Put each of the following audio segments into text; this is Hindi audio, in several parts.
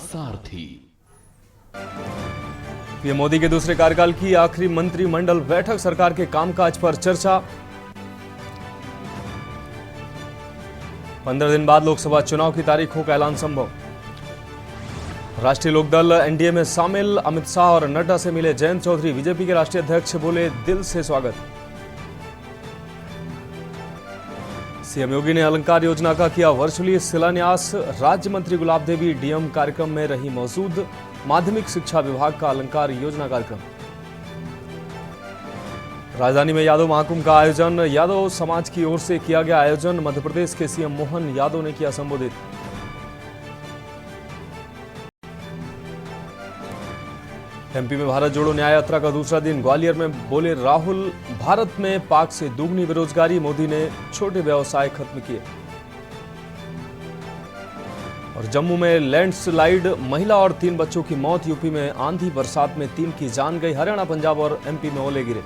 सारथी। पीएम मोदी के दूसरे कार्यकाल की आखिरी मंत्रिमंडल बैठक, सरकार के कामकाज पर चर्चा। 15 दिन बाद लोकसभा चुनाव की तारीखों का ऐलान संभव। राष्ट्रीय लोकदल एनडीए में शामिल, अमित शाह और नड्डा से मिले जयंत चौधरी। बीजेपी के राष्ट्रीय अध्यक्ष बोले, दिल से स्वागत। सीएम योगी ने अलंकार योजना का किया वर्चुअली शिलान्यास। राज्य मंत्री गुलाब देवी डीएम कार्यक्रम में रही मौजूद। माध्यमिक शिक्षा विभाग का अलंकार योजना कार्यक्रम। राजधानी में यादव महाकुंभ का आयोजन, यादव समाज की ओर से किया गया आयोजन। मध्य प्रदेश के सीएम मोहन यादव ने किया संबोधित। एमपी में भारत जोड़ो न्याय यात्रा का दूसरा दिन, ग्वालियर में बोले राहुल, भारत में पाक से दुगनी बेरोजगारी, मोदी ने छोटे व्यवसाय खत्म किए। और जम्मू में लैंडस्लाइड, महिला और 3 बच्चों की मौत। यूपी में आंधी बरसात में 3 की जान गई। हरियाणा, पंजाब और एमपी में ओले गिरे।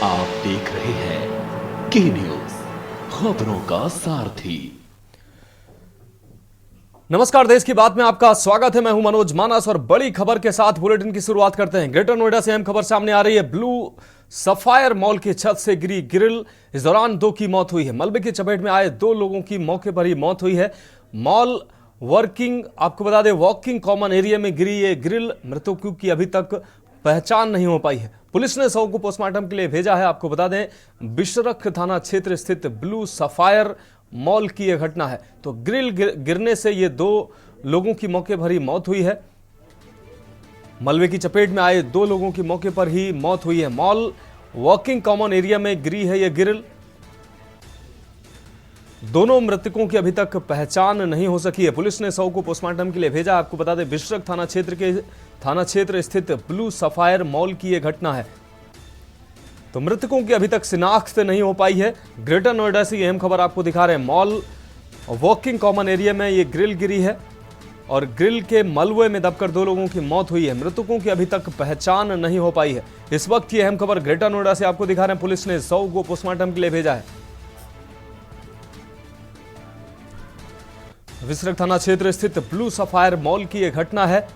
आप देख रहे हैं के न्यूज, खबरों का सारथी। नमस्कार, देश की बात में आपका स्वागत है। मैं हूं मनोज मानस और बड़ी खबर के साथ बुलेटिन की शुरुआत करते हैं। ग्रेटर नोएडा से अहम खबर सामने आ रही है। ब्लू सफायर मॉल की छत से गिरी ग्रिल, इस दौरान 2 की मौत हुई है। मलबे की चपेट में आए 2 लोगों की मौके पर ही मौत हुई है। मॉल वर्किंग, आपको बता दें, वॉकिंग कॉमन एरिया में गिरी ये ग्रिल। मृतकों की अभी तक पहचान नहीं हो पाई है। पुलिस ने शव को पोस्टमार्टम के लिए भेजा है। आपको बता दें, बिशरख थाना क्षेत्र स्थित ब्लू सफायर मॉल की यह घटना है। तो ग्रिल गिरने से ये 2 लोगों की मौके पर ही मौत हुई है। मलबे की चपेट में आए 2 लोगों की मौके पर ही मौत हुई है। मॉल वॉकिंग कॉमन एरिया में गिरी है यह ग्रिल। दोनों मृतकों की अभी तक पहचान नहीं हो सकी है। पुलिस ने शव को पोस्टमार्टम के लिए भेजा। आपको बता दें, बिशरख थाना क्षेत्र स्थित ब्लू सफायर मॉल की यह घटना है। तो मृतकों की अभी तक शिनाख्त नहीं हो पाई है। ग्रेटर नोएडा से अहम खबर आपको दिखा रहे हैं। मॉल वॉकिंग कॉमन एरिया में ये ग्रिल गिरी है और ग्रिल के मलबे में दबकर 2 लोगों की मौत हुई है। मृतकों की अभी तक पहचान नहीं हो पाई है। इस वक्त ये अहम खबर ग्रेटर नोएडा से आपको दिखा रहे हैं। पुलिस ने शव को पोस्टमार्टम के लिए भेजा है। बिशरख थाना क्षेत्र स्थित ब्लू सफायर मॉल की यह घटना है।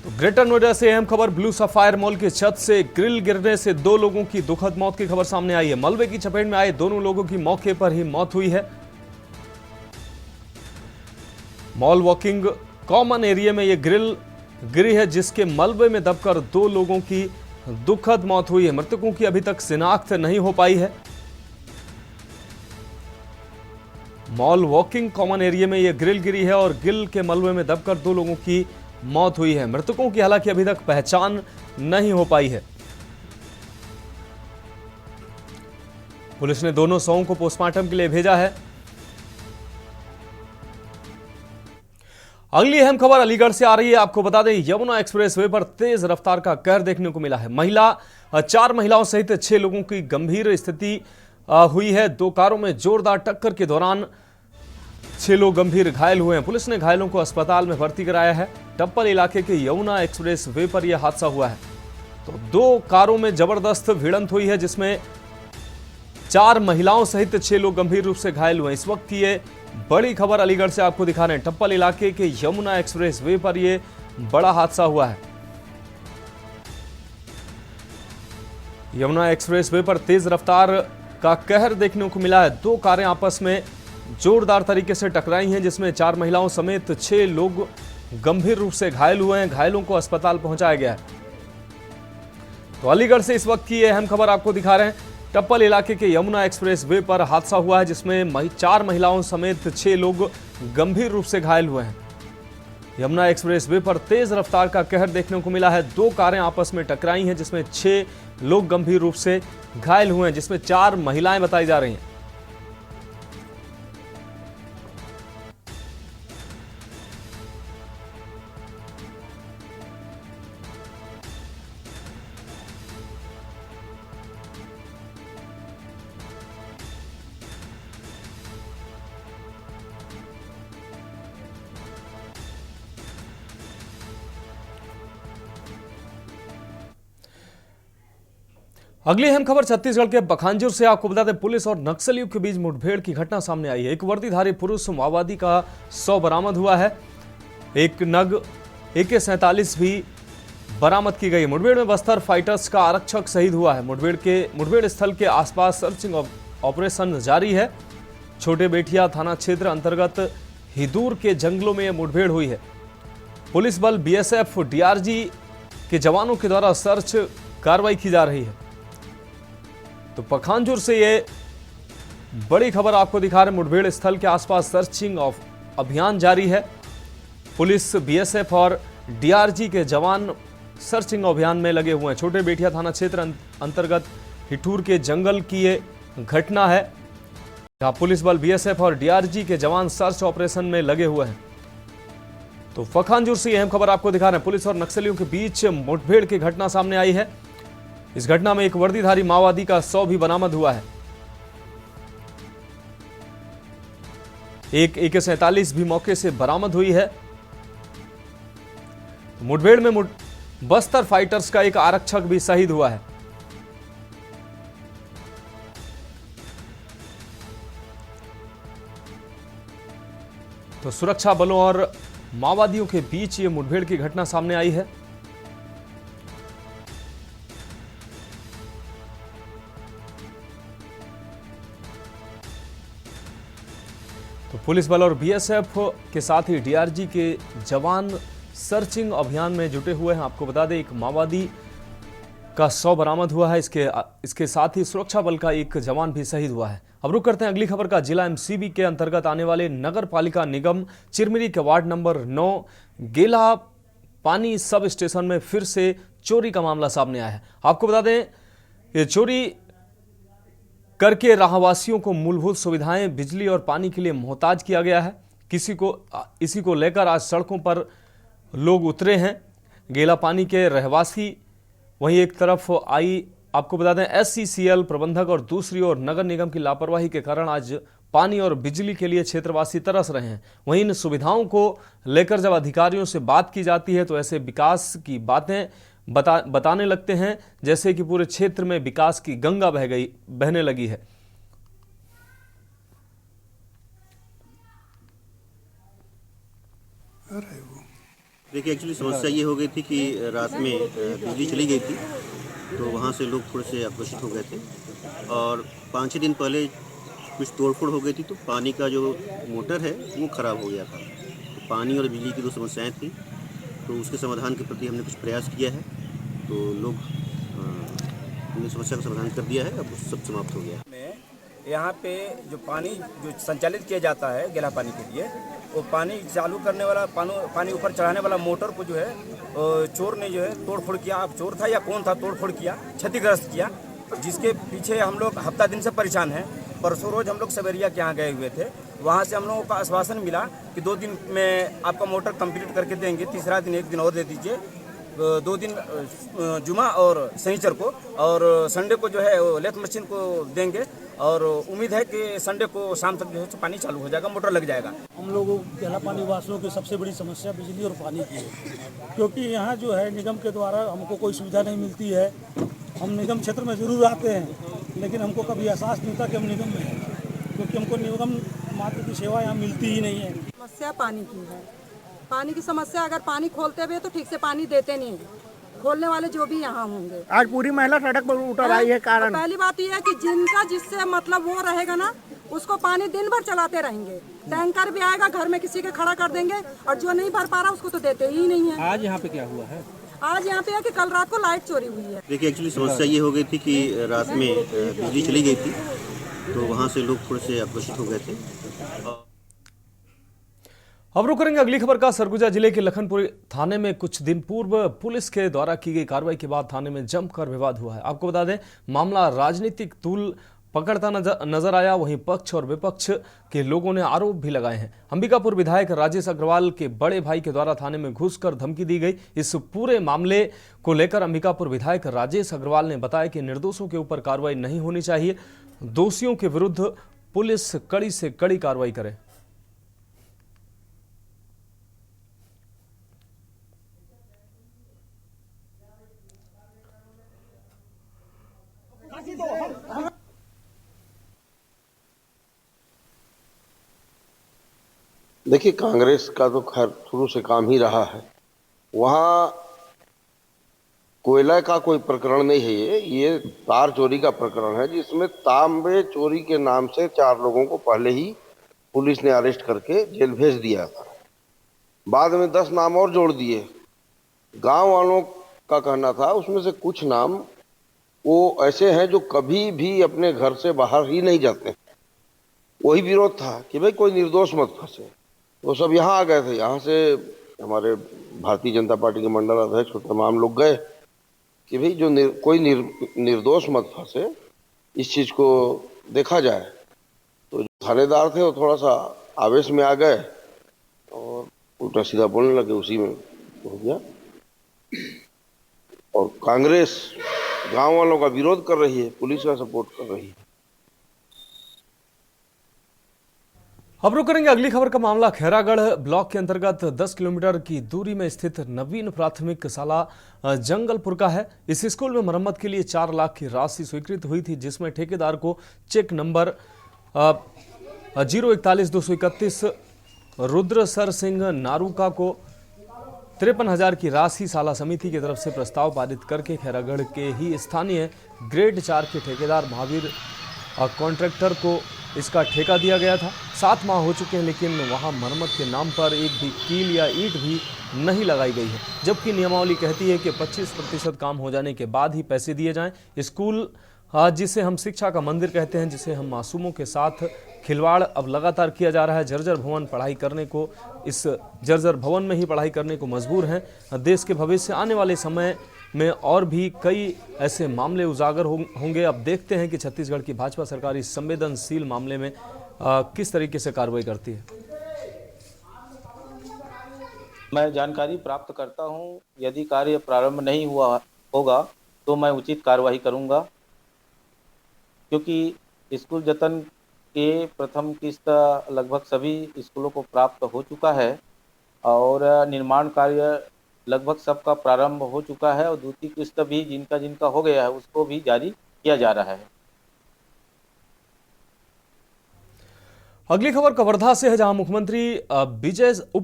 ग्रेटर नोएडा से अहम खबर, ब्लू सफायर मॉल की छत से ग्रिल गिरने से 2 लोगों की दुखद मौत की खबर सामने आई है। मलबे की चपेट में आए दोनों लोगों की मौके पर ही मौत हुई है। मॉल वॉकिंग कॉमन एरिया में यह ग्रिल गिरी है, जिसके मलबे में दबकर 2 लोगों की दुखद मौत हुई है। मृतकों की अभी तक शिनाख्त नहीं हो पाई है। मॉल वॉकिंग कॉमन एरिया में यह ग्रिल गिरी है और ग्रिल के मलबे में दबकर 2 लोगों की मौत हुई है। मृतकों की हालांकि अभी तक पहचान नहीं हो पाई है। पुलिस ने दोनों शवों को पोस्टमार्टम के लिए भेजा है। अगली अहम खबर अलीगढ़ से आ रही है। आपको बता दें, यमुना एक्सप्रेसवे पर तेज रफ्तार का कहर देखने को मिला है। 4 महिलाओं सहित 6 लोगों की गंभीर स्थिति हुई है। 2 कारों में जोरदार टक्कर के दौरान 6 लोग गंभीर घायल हुए हैं। पुलिस ने घायलों को अस्पताल में भर्ती कराया है। टप्पल इलाके के यमुना एक्सप्रेस वे पर यह हादसा हुआ है। तो 2 कारों में जबरदस्त भिड़ंत हुई है, जिसमें 4 महिलाओं सहित 6 लोग गंभीर रूप से घायल हुए। इस वक्त ये बड़ी खबर अलीगढ़ से आपको दिखा रहे हैं। टप्पल इलाके के यमुना एक्सप्रेस वे पर यह बड़ा हादसा हुआ है। यमुना एक्सप्रेस वे पर तेज रफ्तार का कहर देखने को मिला है। 2 कारें आपस में जोरदार तरीके से टकराई हैं, जिसमें 4 महिलाओं समेत 6 लोग गंभीर रूप से घायल हुए हैं। घायलों को अस्पताल पहुंचाया गया है। तो अलीगढ़ से इस वक्त की यह अहम खबर आपको दिखा रहे हैं। टप्पल इलाके के यमुना एक्सप्रेस वे पर हादसा हुआ है, जिसमें 4 महिलाओं समेत 6 लोग गंभीर रूप से घायल हुए हैं। यमुना एक्सप्रेस वे पर तेज रफ्तार का कहर देखने को मिला है। 2 कारें आपस में टकराई हैं, जिसमें 6 लोग गंभीर रूप से घायल हुए हैं, जिसमें 4 महिलाएं बताई जा रही हैं। अगली अहम खबर छत्तीसगढ़ के बखानजोर से। आपको बता दें, पुलिस और नक्सलियों के बीच मुठभेड़ की घटना सामने आई है। एक वर्दीधारी पुरुष माओवादी का 100 बरामद हुआ है। एक नग AK-47 भी बरामद की गई। मुठभेड़ में बस्तर फाइटर्स का आरक्षक शहीद हुआ है। मुठभेड़ स्थल के आसपास सर्चिंग ऑपरेशन जारी है। छोटे बेटिया थाना क्षेत्र अंतर्गत हिदूर के जंगलों में यह मुठभेड़ हुई है। पुलिस बल BSF DRG के जवानों के द्वारा सर्च कार्रवाई की जा रही है। तो पखानजोर से ये बड़ी खबर आपको दिखा रहे हैं। मुठभेड़ स्थल के आसपास सर्चिंग अभियान जारी है। पुलिस, BSF और DRG के जवान सर्चिंग अभियान में लगे हुए हैं। छोटे बेटिया थाना क्षेत्र अंतर्गत हिठूर के जंगल की ये घटना है, जहां पुलिस बल, BSF और DRG के जवान सर्च ऑपरेशन में लगे हुए हैं। तो पखानजोर से अहम खबर आपको दिखा रहे हैं। पुलिस और नक्सलियों के बीच मुठभेड़ की घटना सामने आई है। इस घटना में एक वर्दीधारी माओवादी का 100 भी बरामद हुआ है। एक AK-47 भी मौके से बरामद हुई है। मुठभेड़ में बस्तर फाइटर्स का एक आरक्षक भी शहीद हुआ है। तो सुरक्षा बलों और माओवादियों के बीच ये मुठभेड़ की घटना सामने आई है। तो पुलिस बल और BSF के साथ ही DRG के जवान सर्चिंग अभियान में जुटे हुए हैं। आपको बता दें, एक माओवादी का 100 बरामद हुआ है। इसके साथ ही सुरक्षा बल का एक जवान भी शहीद हुआ है। अब रुक करते हैं अगली खबर का। जिला MCB के अंतर्गत आने वाले नगर पालिका निगम चिरमिरी के वार्ड नंबर 9 गेला पानी सब स्टेशन में फिर से चोरी का मामला सामने आया है। आपको बता दें, ये चोरी करके रहवासियों को मूलभूत सुविधाएं, बिजली और पानी के लिए मोहताज किया गया है। इसी को लेकर आज सड़कों पर लोग उतरे हैं। गेला पानी के रहवासी वहीं एक तरफ आपको बता दें, SCCL प्रबंधक और दूसरी ओर नगर निगम की लापरवाही के कारण आज पानी और बिजली के लिए क्षेत्रवासी तरस रहे हैं। वहीं इन सुविधाओं को लेकर जब अधिकारियों से बात की जाती है तो ऐसे विकास की बातें बताने लगते हैं जैसे कि पूरे क्षेत्र में विकास की गंगा बहने लगी है। देखिए, एक्चुअली समस्या ये हो गई थी कि रात में बिजली चली गई थी, तो वहाँ से लोग थोड़े से आक्रोशित हो गए थे और 5-6 दिन पहले कुछ तोड़फोड़ हो गई थी, तो पानी का जो मोटर है वो ख़राब हो गया था। तो पानी और बिजली की दो समस्याएं थी, तो उसके समाधान के प्रति हमने कुछ प्रयास किया है, तो लोग हमने समस्या का समाधान कर दिया है। अब सब समाप्त हो गया है। यहाँ पे जो पानी जो संचालित किया जाता है गेला पानी के लिए, वो पानी चालू करने वाला पानी ऊपर चढ़ाने वाला मोटर को जो है चोर ने जो है तोड़फोड़ किया। अब चोर था या कौन था, तोड़फोड़ किया, क्षतिग्रस्त किया, जिसके पीछे हम लोग हफ्ता दिन से परेशान हैं। परसों रोज हम लोग सवेरिया के यहाँ गए हुए थे। वहाँ से हम लोगों का आश्वासन मिला कि 2 दिन में आपका मोटर कंप्लीट करके देंगे, तीसरा दिन 1 दिन और दे दीजिए, 2 दिन जुमा और शनिचर को, और संडे को जो है लेथ मशीन को देंगे, और उम्मीद है कि संडे को शाम तक जो है पानी चालू हो जाएगा, मोटर लग जाएगा। हम लोगों गेला पानी वासियों की सबसे बड़ी समस्या बिजली और पानी की है, क्योंकि यहाँ जो है निगम के द्वारा हमको कोई सुविधा नहीं मिलती है। हम निगम क्षेत्र में ज़रूर आते हैं, लेकिन हमको कभी एहसास नहीं होता कि हम निगम में हैं, क्योंकि हमको निगम मात्र की सेवा यहाँ मिलती ही नहीं है। समस्या पानी की है। पानी की समस्या, अगर पानी खोलते हुए तो ठीक से पानी देते नहीं है, खोलने वाले जो भी यहाँ होंगे। आज पूरी महिला सड़क पर उतर आई है। कारण पहली बात यह है कि जिनका जिससे मतलब वो रहेगा ना, उसको पानी दिन भर चलाते रहेंगे। टैंकर भी आएगा, घर में किसी के खड़ा कर देंगे, और जो नहीं भर पा रहा उसको तो देते ही नहीं है। आज यहाँ पे क्या हुआ है? आज यहाँ पे है कि कल रात को लाइट चोरी हुई है। देखिए, एक्चुअली समस्या ये हो गई थी कि रात में बिजली चली गई थी, तो वहाँ से लोग थोड़े से आक्रोशित हो गए थे। अब रुक करेंगे अगली खबर का। सरगुजा जिले के लखनपुर थाने में कुछ दिन पूर्व पुलिस के द्वारा की गई कार्रवाई के बाद थाने में जमकर विवाद हुआ है। आपको बता दें, मामला राजनीतिक तूल पकड़ता नजर आया। वहीं पक्ष और विपक्ष के लोगों ने आरोप भी लगाए हैं। अंबिकापुर विधायक राजेश अग्रवाल के बड़े भाई के द्वारा थाने में घुसकर धमकी दी गई। इस पूरे मामले को लेकर अंबिकापुर विधायक राजेश अग्रवाल ने बताया कि निर्दोषों के ऊपर कार्रवाई नहीं होनी चाहिए, दोषियों के विरुद्ध पुलिस कड़ी से कड़ी कार्रवाई करे। देखिए, कांग्रेस का तो खैर शुरू से काम ही रहा है। वहाँ कोयला का कोई प्रकरण नहीं है, ये तार चोरी का प्रकरण है, जिसमें तांबे चोरी के नाम से 4 लोगों को पहले ही पुलिस ने अरेस्ट करके जेल भेज दिया था। बाद में 10 नाम और जोड़ दिए। गांव वालों का कहना था उसमें से कुछ नाम वो ऐसे हैं जो कभी भी अपने घर से बाहर ही नहीं जाते। वही विरोध था कि भाई कोई निर्दोष मत फंसे। वो सब यहाँ आ गए थे। यहाँ से हमारे भारतीय जनता पार्टी के मंडल अध्यक्ष और तमाम लोग गए कि भाई जो कोई निर्दोष मत फंसे, इस चीज़ को देखा जाए। तो जो थानेदार थे वो थोड़ा सा आवेश में आ गए और उल्टा सीधा बोलने लगे, उसी में हो गया। और कांग्रेस गांव वालों का विरोध कर रही है, पुलिस का सपोर्ट कर रही है। अब रुक करेंगे अगली खबर का मामला खैरागढ़ ब्लॉक के अंतर्गत 10 किलोमीटर की दूरी में स्थित नवीन प्राथमिक शाला जंगलपुर का है। इस स्कूल में मरम्मत के लिए 4 लाख की राशि स्वीकृत हुई थी, जिसमें ठेकेदार को चेक नंबर 041-231 रुद्रसर सिंह नारूका को 53,000 की राशि शाला समिति की तरफ से प्रस्ताव पारित करके खैरागढ़ के ही स्थानीय ग्रेड 4 के ठेकेदार महावीर कॉन्ट्रैक्टर को इसका ठेका दिया गया था। 7 माह हो चुके हैं, लेकिन वहां मरम्मत के नाम पर एक भी कील या ईंट भी नहीं लगाई गई है, जबकि नियमावली कहती है कि 25% काम हो जाने के बाद ही पैसे दिए जाएं। स्कूल जिसे हम शिक्षा का मंदिर कहते हैं, जिसे हम मासूमों के साथ खिलवाड़ अब लगातार किया जा रहा है। जर्जर भवन पढ़ाई करने को, इस जर्जर भवन में ही पढ़ाई करने को मजबूर हैं। देश के भविष्य आने वाले समय में और भी कई ऐसे मामले उजागर होंगे। अब देखते हैं कि छत्तीसगढ़ की भाजपा सरकार इस संवेदनशील मामले में किस तरीके से कार्रवाई करती है। मैं जानकारी प्राप्त करता हूं, यदि कार्य प्रारंभ नहीं हुआ होगा तो मैं उचित कार्रवाई करूंगा, क्योंकि स्कूल जतन के प्रथम किस्त लगभग सभी स्कूलों को प्राप्त हो चुका है और निर्माण कार्य लगभग सबका प्रारंभ हो चुका है और द्वितीय किस्त भी जिनका जिनका हो गया है उसको भी जारी किया जा रहा है। अगली खबर कवर्धा से है, जहां उप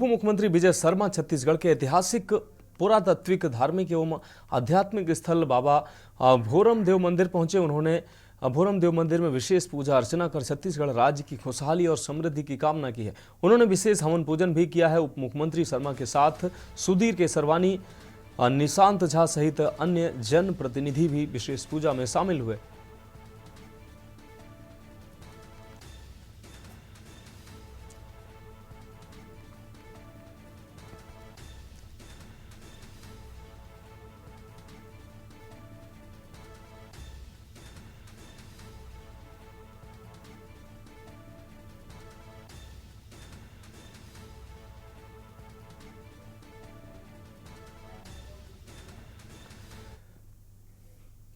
मुख्यमंत्री विजय शर्मा छत्तीसगढ़ के ऐतिहासिक पुरातात्विक धार्मिक एवं आध्यात्मिक स्थल बाबा भोरम देव मंदिर पहुंचे। उन्होंने भोरम देव मंदिर में विशेष पूजा अर्चना कर छत्तीसगढ़ राज्य की खुशहाली और समृद्धि की कामना की है। उन्होंने विशेष हवन पूजन भी किया है। उप मुख्यमंत्री शर्मा के साथ सुधीर केसरवानी, निशांत झा सहित अन्य जनप्रतिनिधि भी विशेष पूजा में शामिल हुए।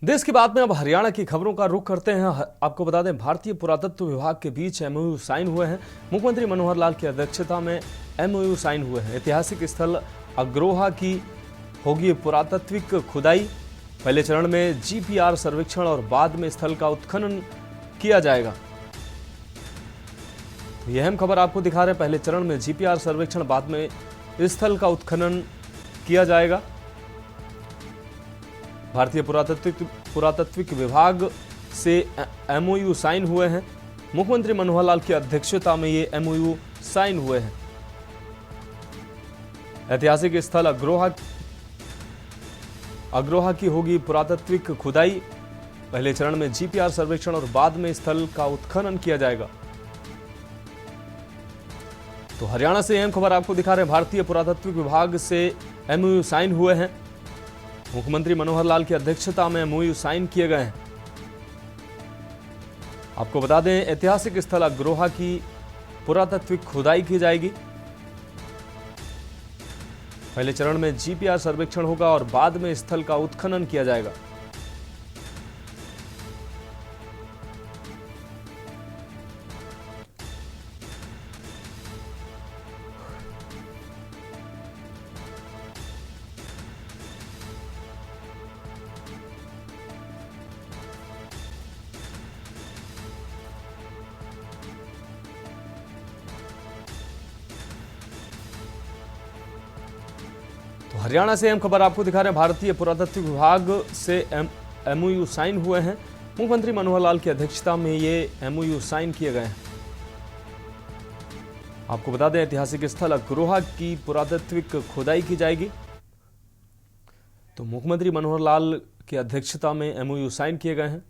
देश की बात में अब हरियाणा की खबरों का रुख करते हैं। आपको बता दें, भारतीय पुरातत्व विभाग के बीच एमओयू साइन हुए हैं। मुख्यमंत्री मनोहर लाल की अध्यक्षता में एमओयू साइन हुए हैं। ऐतिहासिक स्थल अग्रोहा की होगी पुरातात्विक खुदाई। पहले चरण में जीपीआर सर्वेक्षण और बाद में स्थल का उत्खनन किया जाएगा। तो यह अहम खबर आपको दिखा रहे हैं। पहले चरण में जीपीआर सर्वेक्षण, बाद में स्थल का उत्खनन किया जाएगा। भारतीय पुरातात्विक विभाग से एमओयू साइन हुए हैं। मुख्यमंत्री मनोहर लाल की अध्यक्षता में ये एमओयू साइन हुए हैं। ऐतिहासिक स्थल अग्रोहा की होगी पुरातात्विक खुदाई। पहले चरण में जीपीआर सर्वेक्षण और बाद में स्थल का उत्खनन किया जाएगा। तो हरियाणा से अहम खबर आपको दिखा रहे हैं। भारतीय पुरातात्विक विभाग से एमओयू साइन हुए हैं। मुख्यमंत्री मनोहर लाल की अध्यक्षता में एमओयू साइन किए गए हैं। आपको बता दें, ऐतिहासिक स्थल अग्रोहा की पुरातात्विक खुदाई की जाएगी। पहले चरण में जीपीआर सर्वेक्षण होगा और बाद में स्थल का उत्खनन किया जाएगा। तो हरियाणा से अहम खबर आपको दिखा रहे हैं। भारतीय पुरातत्व विभाग से एमओयू साइन हुए हैं। मुख्यमंत्री मनोहर लाल की अध्यक्षता में ये एमओयू साइन किए गए हैं। आपको बता दें, ऐतिहासिक स्थल अग्रोहा की पुरातात्विक खुदाई की जाएगी। तो मुख्यमंत्री मनोहर लाल की अध्यक्षता में एमओयू साइन किए गए हैं।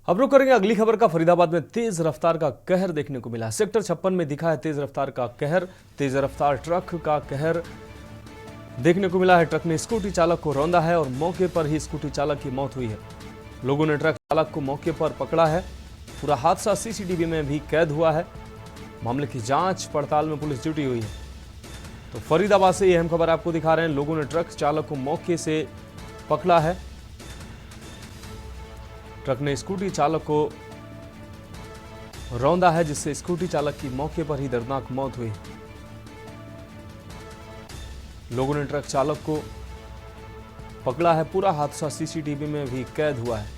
अब रुक करेंगे अगली खबर का। फरीदाबाद में तेज रफ्तार का कहर देखने को मिला। सेक्टर 56 में दिखा है तेज रफ्तार का कहर। तेज रफ्तार ट्रक का कहर देखने को मिला है। ट्रक ने स्कूटी चालक को रौंदा है और मौके पर ही स्कूटी चालक की मौत हुई है। लोगों ने ट्रक चालक को मौके पर पकड़ा है। पूरा हादसा सीसीटीवी में भी कैद हुआ है। मामले की जांच पड़ताल में पुलिस जुटी हुई है। तो फरीदाबाद से यह अहम खबर आपको दिखा रहे हैं। लोगों ने ट्रक चालक को मौके से पकड़ा है। ट्रक ने स्कूटी चालक को रौंदा है, जिससे स्कूटी चालक की मौके पर ही दर्दनाक मौत हुई। लोगों ने ट्रक चालक को पकड़ा है। पूरा हादसा सीसीटीवी में भी कैद हुआ है।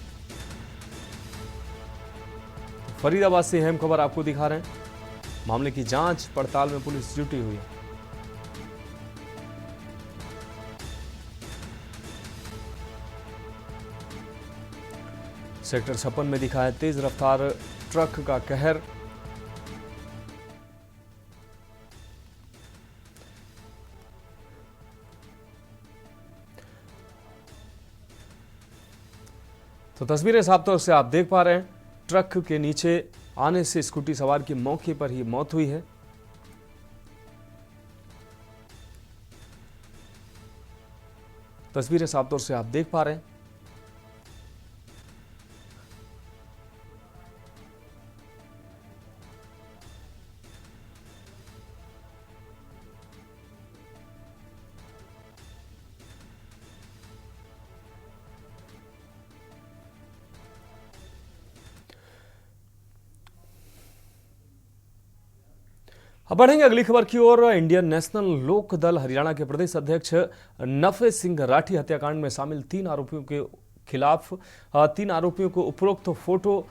फरीदाबाद से अहम खबर आपको दिखा रहे हैं। मामले की जांच पड़ताल में पुलिस जुटी हुई है। सेक्टर 56 में दिखा है तेज रफ्तार ट्रक का कहर। तो तस्वीरें साफ तौर से आप देख पा रहे हैं। ट्रक के नीचे आने से स्कूटी सवार की मौके पर ही मौत हुई है। तस्वीरें साफ तौर से आप देख पा रहे हैं। अब बढ़ेंगे अगली खबर की ओर। इंडियन नेशनल लोक दल हरियाणा के प्रदेश अध्यक्ष नफे सिंह राठी हत्याकांड में शामिल 3 आरोपियों के खिलाफ 3 आरोपियों को उपरोक्त फोटो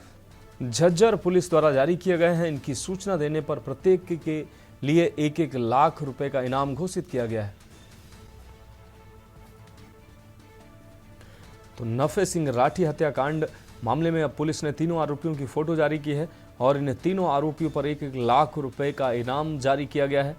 झज्जर पुलिस द्वारा जारी किए गए हैं। इनकी सूचना देने पर प्रत्येक के लिए 1-1 लाख रुपए का इनाम घोषित किया गया है। तो नफे सिंह राठी हत्याकांड मामले में अब पुलिस ने तीनों आरोपियों की फोटो जारी की है और इन तीनों आरोपियों पर 1-1 लाख रुपए का इनाम जारी किया गया है।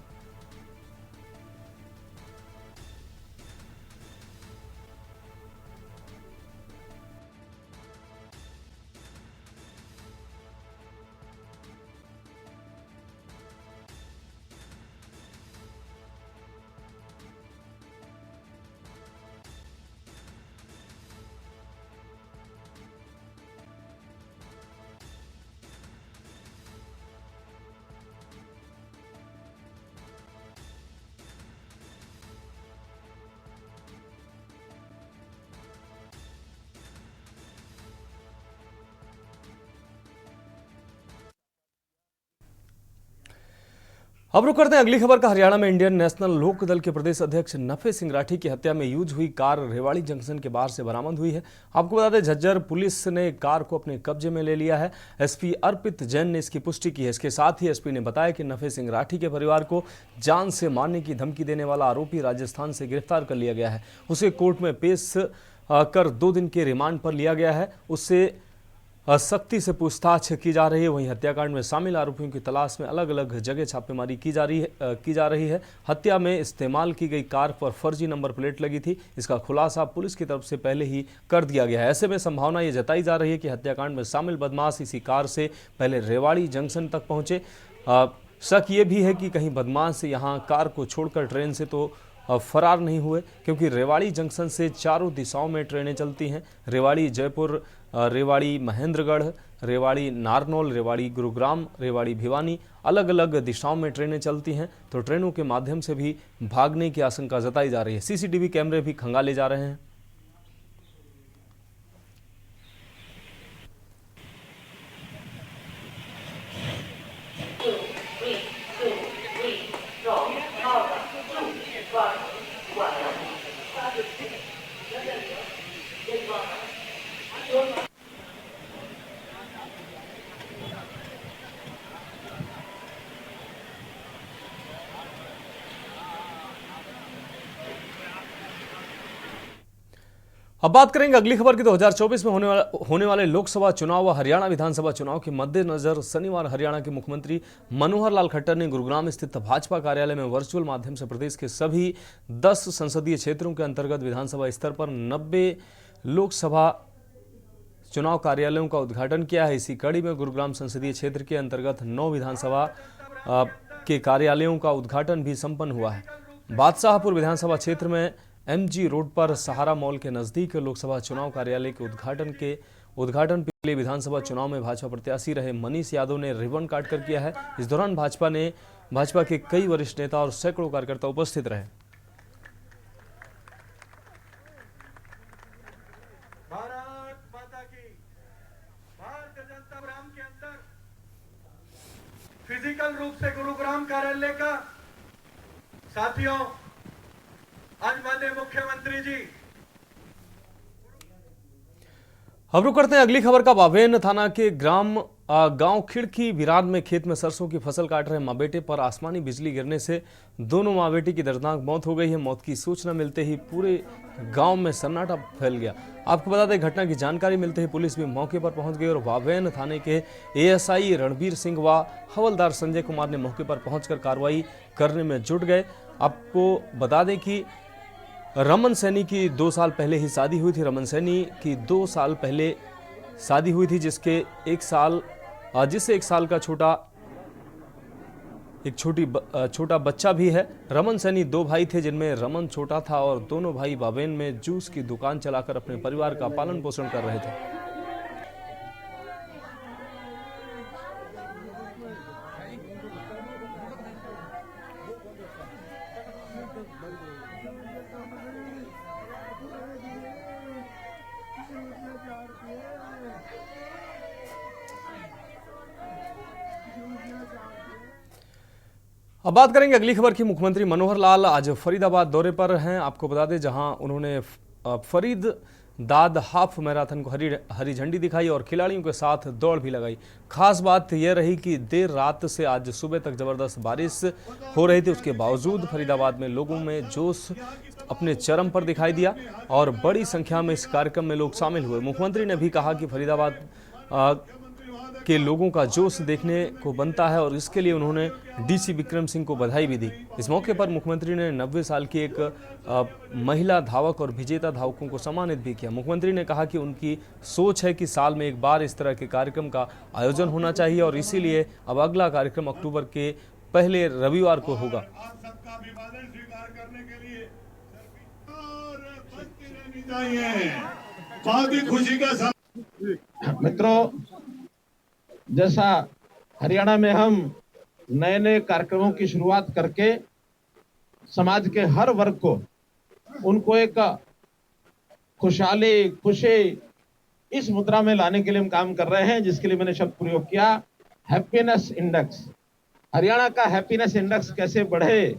अब रुक करते हैं अगली खबर का। हरियाणा में इंडियन नेशनल लोक दल के प्रदेश अध्यक्ष नफे सिंह राठी की हत्या में यूज हुई कार रेवाड़ी जंक्शन के बाहर से बरामद हुई है। आपको बता दें, झज्जर पुलिस ने कार को अपने कब्जे में ले लिया है। एसपी अर्पित जैन ने इसकी पुष्टि की है। इसके साथ ही एसपी ने बताया कि नफे सिंह राठी के परिवार को जान से मारने की धमकी देने वाला आरोपी राजस्थान से गिरफ्तार कर लिया गया है। उसे कोर्ट में पेश कर 2 दिन के रिमांड पर लिया गया है। उससे सख्ती से पूछताछ की जा रही है। वहीं हत्याकांड में शामिल आरोपियों की तलाश में अलग अलग जगह छापेमारी की जा रही है। हत्या में इस्तेमाल की गई कार पर फर्जी नंबर प्लेट लगी थी। इसका खुलासा पुलिस की तरफ से पहले ही कर दिया गया है। ऐसे में संभावना ये जताई जा रही है कि हत्याकांड में शामिल बदमाश इसी कार से पहले रेवाड़ी जंक्शन तक पहुंचे। शक ये भी है कि कहीं बदमाश यहां कार को छोड़कर ट्रेन से तो फरार नहीं हुए, क्योंकि रेवाड़ी जंक्शन से चारों दिशाओं में ट्रेनें चलती हैं। रेवाड़ी जयपुर, रेवाड़ी महेंद्रगढ़, रेवाड़ी नारनौल, रेवाड़ी गुरुग्राम, रेवाड़ी भिवानी, अलग अलग दिशाओं में ट्रेनें चलती हैं। तो ट्रेनों के माध्यम से भी भागने की आशंका जताई जा रही है। सीसीटीवी कैमरे भी खंगाले जा रहे हैं। अब बात करेंगे अगली खबर की। 2024 में होने वाले लोकसभा चुनाव व हरियाणा विधानसभा चुनाव के मद्देनजर शनिवार हरियाणा के मुख्यमंत्री मनोहर लाल खट्टर ने गुरुग्राम स्थित भाजपा कार्यालय में वर्चुअल माध्यम से प्रदेश के सभी 10 संसदीय क्षेत्रों के अंतर्गत विधानसभा स्तर पर 90 लोकसभा चुनाव कार्यालयों का उद्घाटन किया है। इसी कड़ी में गुरुग्राम संसदीय क्षेत्र के अंतर्गत 9 विधानसभा के कार्यालयों का उद्घाटन भी संपन्न हुआ है। बादशाहपुर विधानसभा क्षेत्र में MG रोड पर सहारा मॉल के नजदीक लोकसभा चुनाव कार्यालय के उद्घाटन के लिए विधानसभा चुनाव में भाजपा प्रत्याशी रहे मनीष यादव ने रिबन काटकर किया है। इस दौरान भाजपा के कई वरिष्ठ नेता और सैकड़ों कार्यकर्ता उपस्थित रहे। भारत माता की, भारतीय जनता ग्राम के अंदर फिजिकल रूप से गुरुग्राम कार्यालय का साथियों, आज माननीय मुख्यमंत्री जी। अब रुक करते हैं अगली खबर का। बावेन थाना के गांव खिड़की विरार में खेत में सरसों की फसल काट रहे मां बेटे पर आसमानी बिजली गिरने से दोनों मां बेटी की दर्दनाक मौत हो गई है। मौत की सूचना मिलते ही पूरे गांव में सन्नाटा फैल गया। आपको बता दें, घटना की जानकारी मिलते ही पुलिस भी मौके पर पहुंच गई और बावेन थाने के ASI रणबीर सिंह व हवलदार संजय कुमार ने मौके पर पहुंचकर कार्रवाई करने में जुट गए। आपको बता दें कि रमन सैनी की 2 साल पहले ही शादी हुई थी। रमन सैनी की 2 साल पहले शादी हुई थी, जिससे 1 साल का छोटा बच्चा भी है। रमन सैनी 2 भाई थे, जिनमें रमन छोटा था और दोनों भाई बावेन में जूस की दुकान चलाकर अपने परिवार का पालन पोषण कर रहे थे। अब बात करेंगे अगली खबर की। मुख्यमंत्री मनोहर लाल आज फरीदाबाद दौरे पर हैं। आपको बता दें, जहां उन्होंने फरीदाबाद हाफ मैराथन को हरी झंडी दिखाई और खिलाड़ियों के साथ दौड़ भी लगाई। खास बात यह रही कि देर रात से आज सुबह तक जबरदस्त बारिश हो रही थी, उसके बावजूद फरीदाबाद में लोगों में जोश अपने चरम पर दिखाई दिया और बड़ी संख्या में इस कार्यक्रम में लोग शामिल हुए। मुख्यमंत्री ने भी कहा कि फरीदाबाद के लोगों का जोश देखने को बनता है और इसके लिए उन्होंने DC विक्रम सिंह को बधाई भी दी। इस मौके पर मुख्यमंत्री ने 90 साल की एक महिला धावक और विजेता धावकों को सम्मानित भी किया। मुख्यमंत्री ने कहा कि उनकी सोच है कि साल में एक बार इस तरह के कार्यक्रम का आयोजन होना चाहिए और इसीलिए अब अगला कार्यक्रम अक्टूबर के पहले रविवार को होगा। मित्रों, जैसा हरियाणा में हम नए कार्यक्रमों की शुरुआत करके समाज के हर वर्ग को उनको एक खुशहाली, खुशी इस मुद्रा में लाने के लिए हम काम कर रहे हैं, जिसके लिए मैंने शब्द प्रयोग किया हैप्पीनेस इंडेक्स। हरियाणा का हैप्पीनेस इंडेक्स कैसे बढ़े,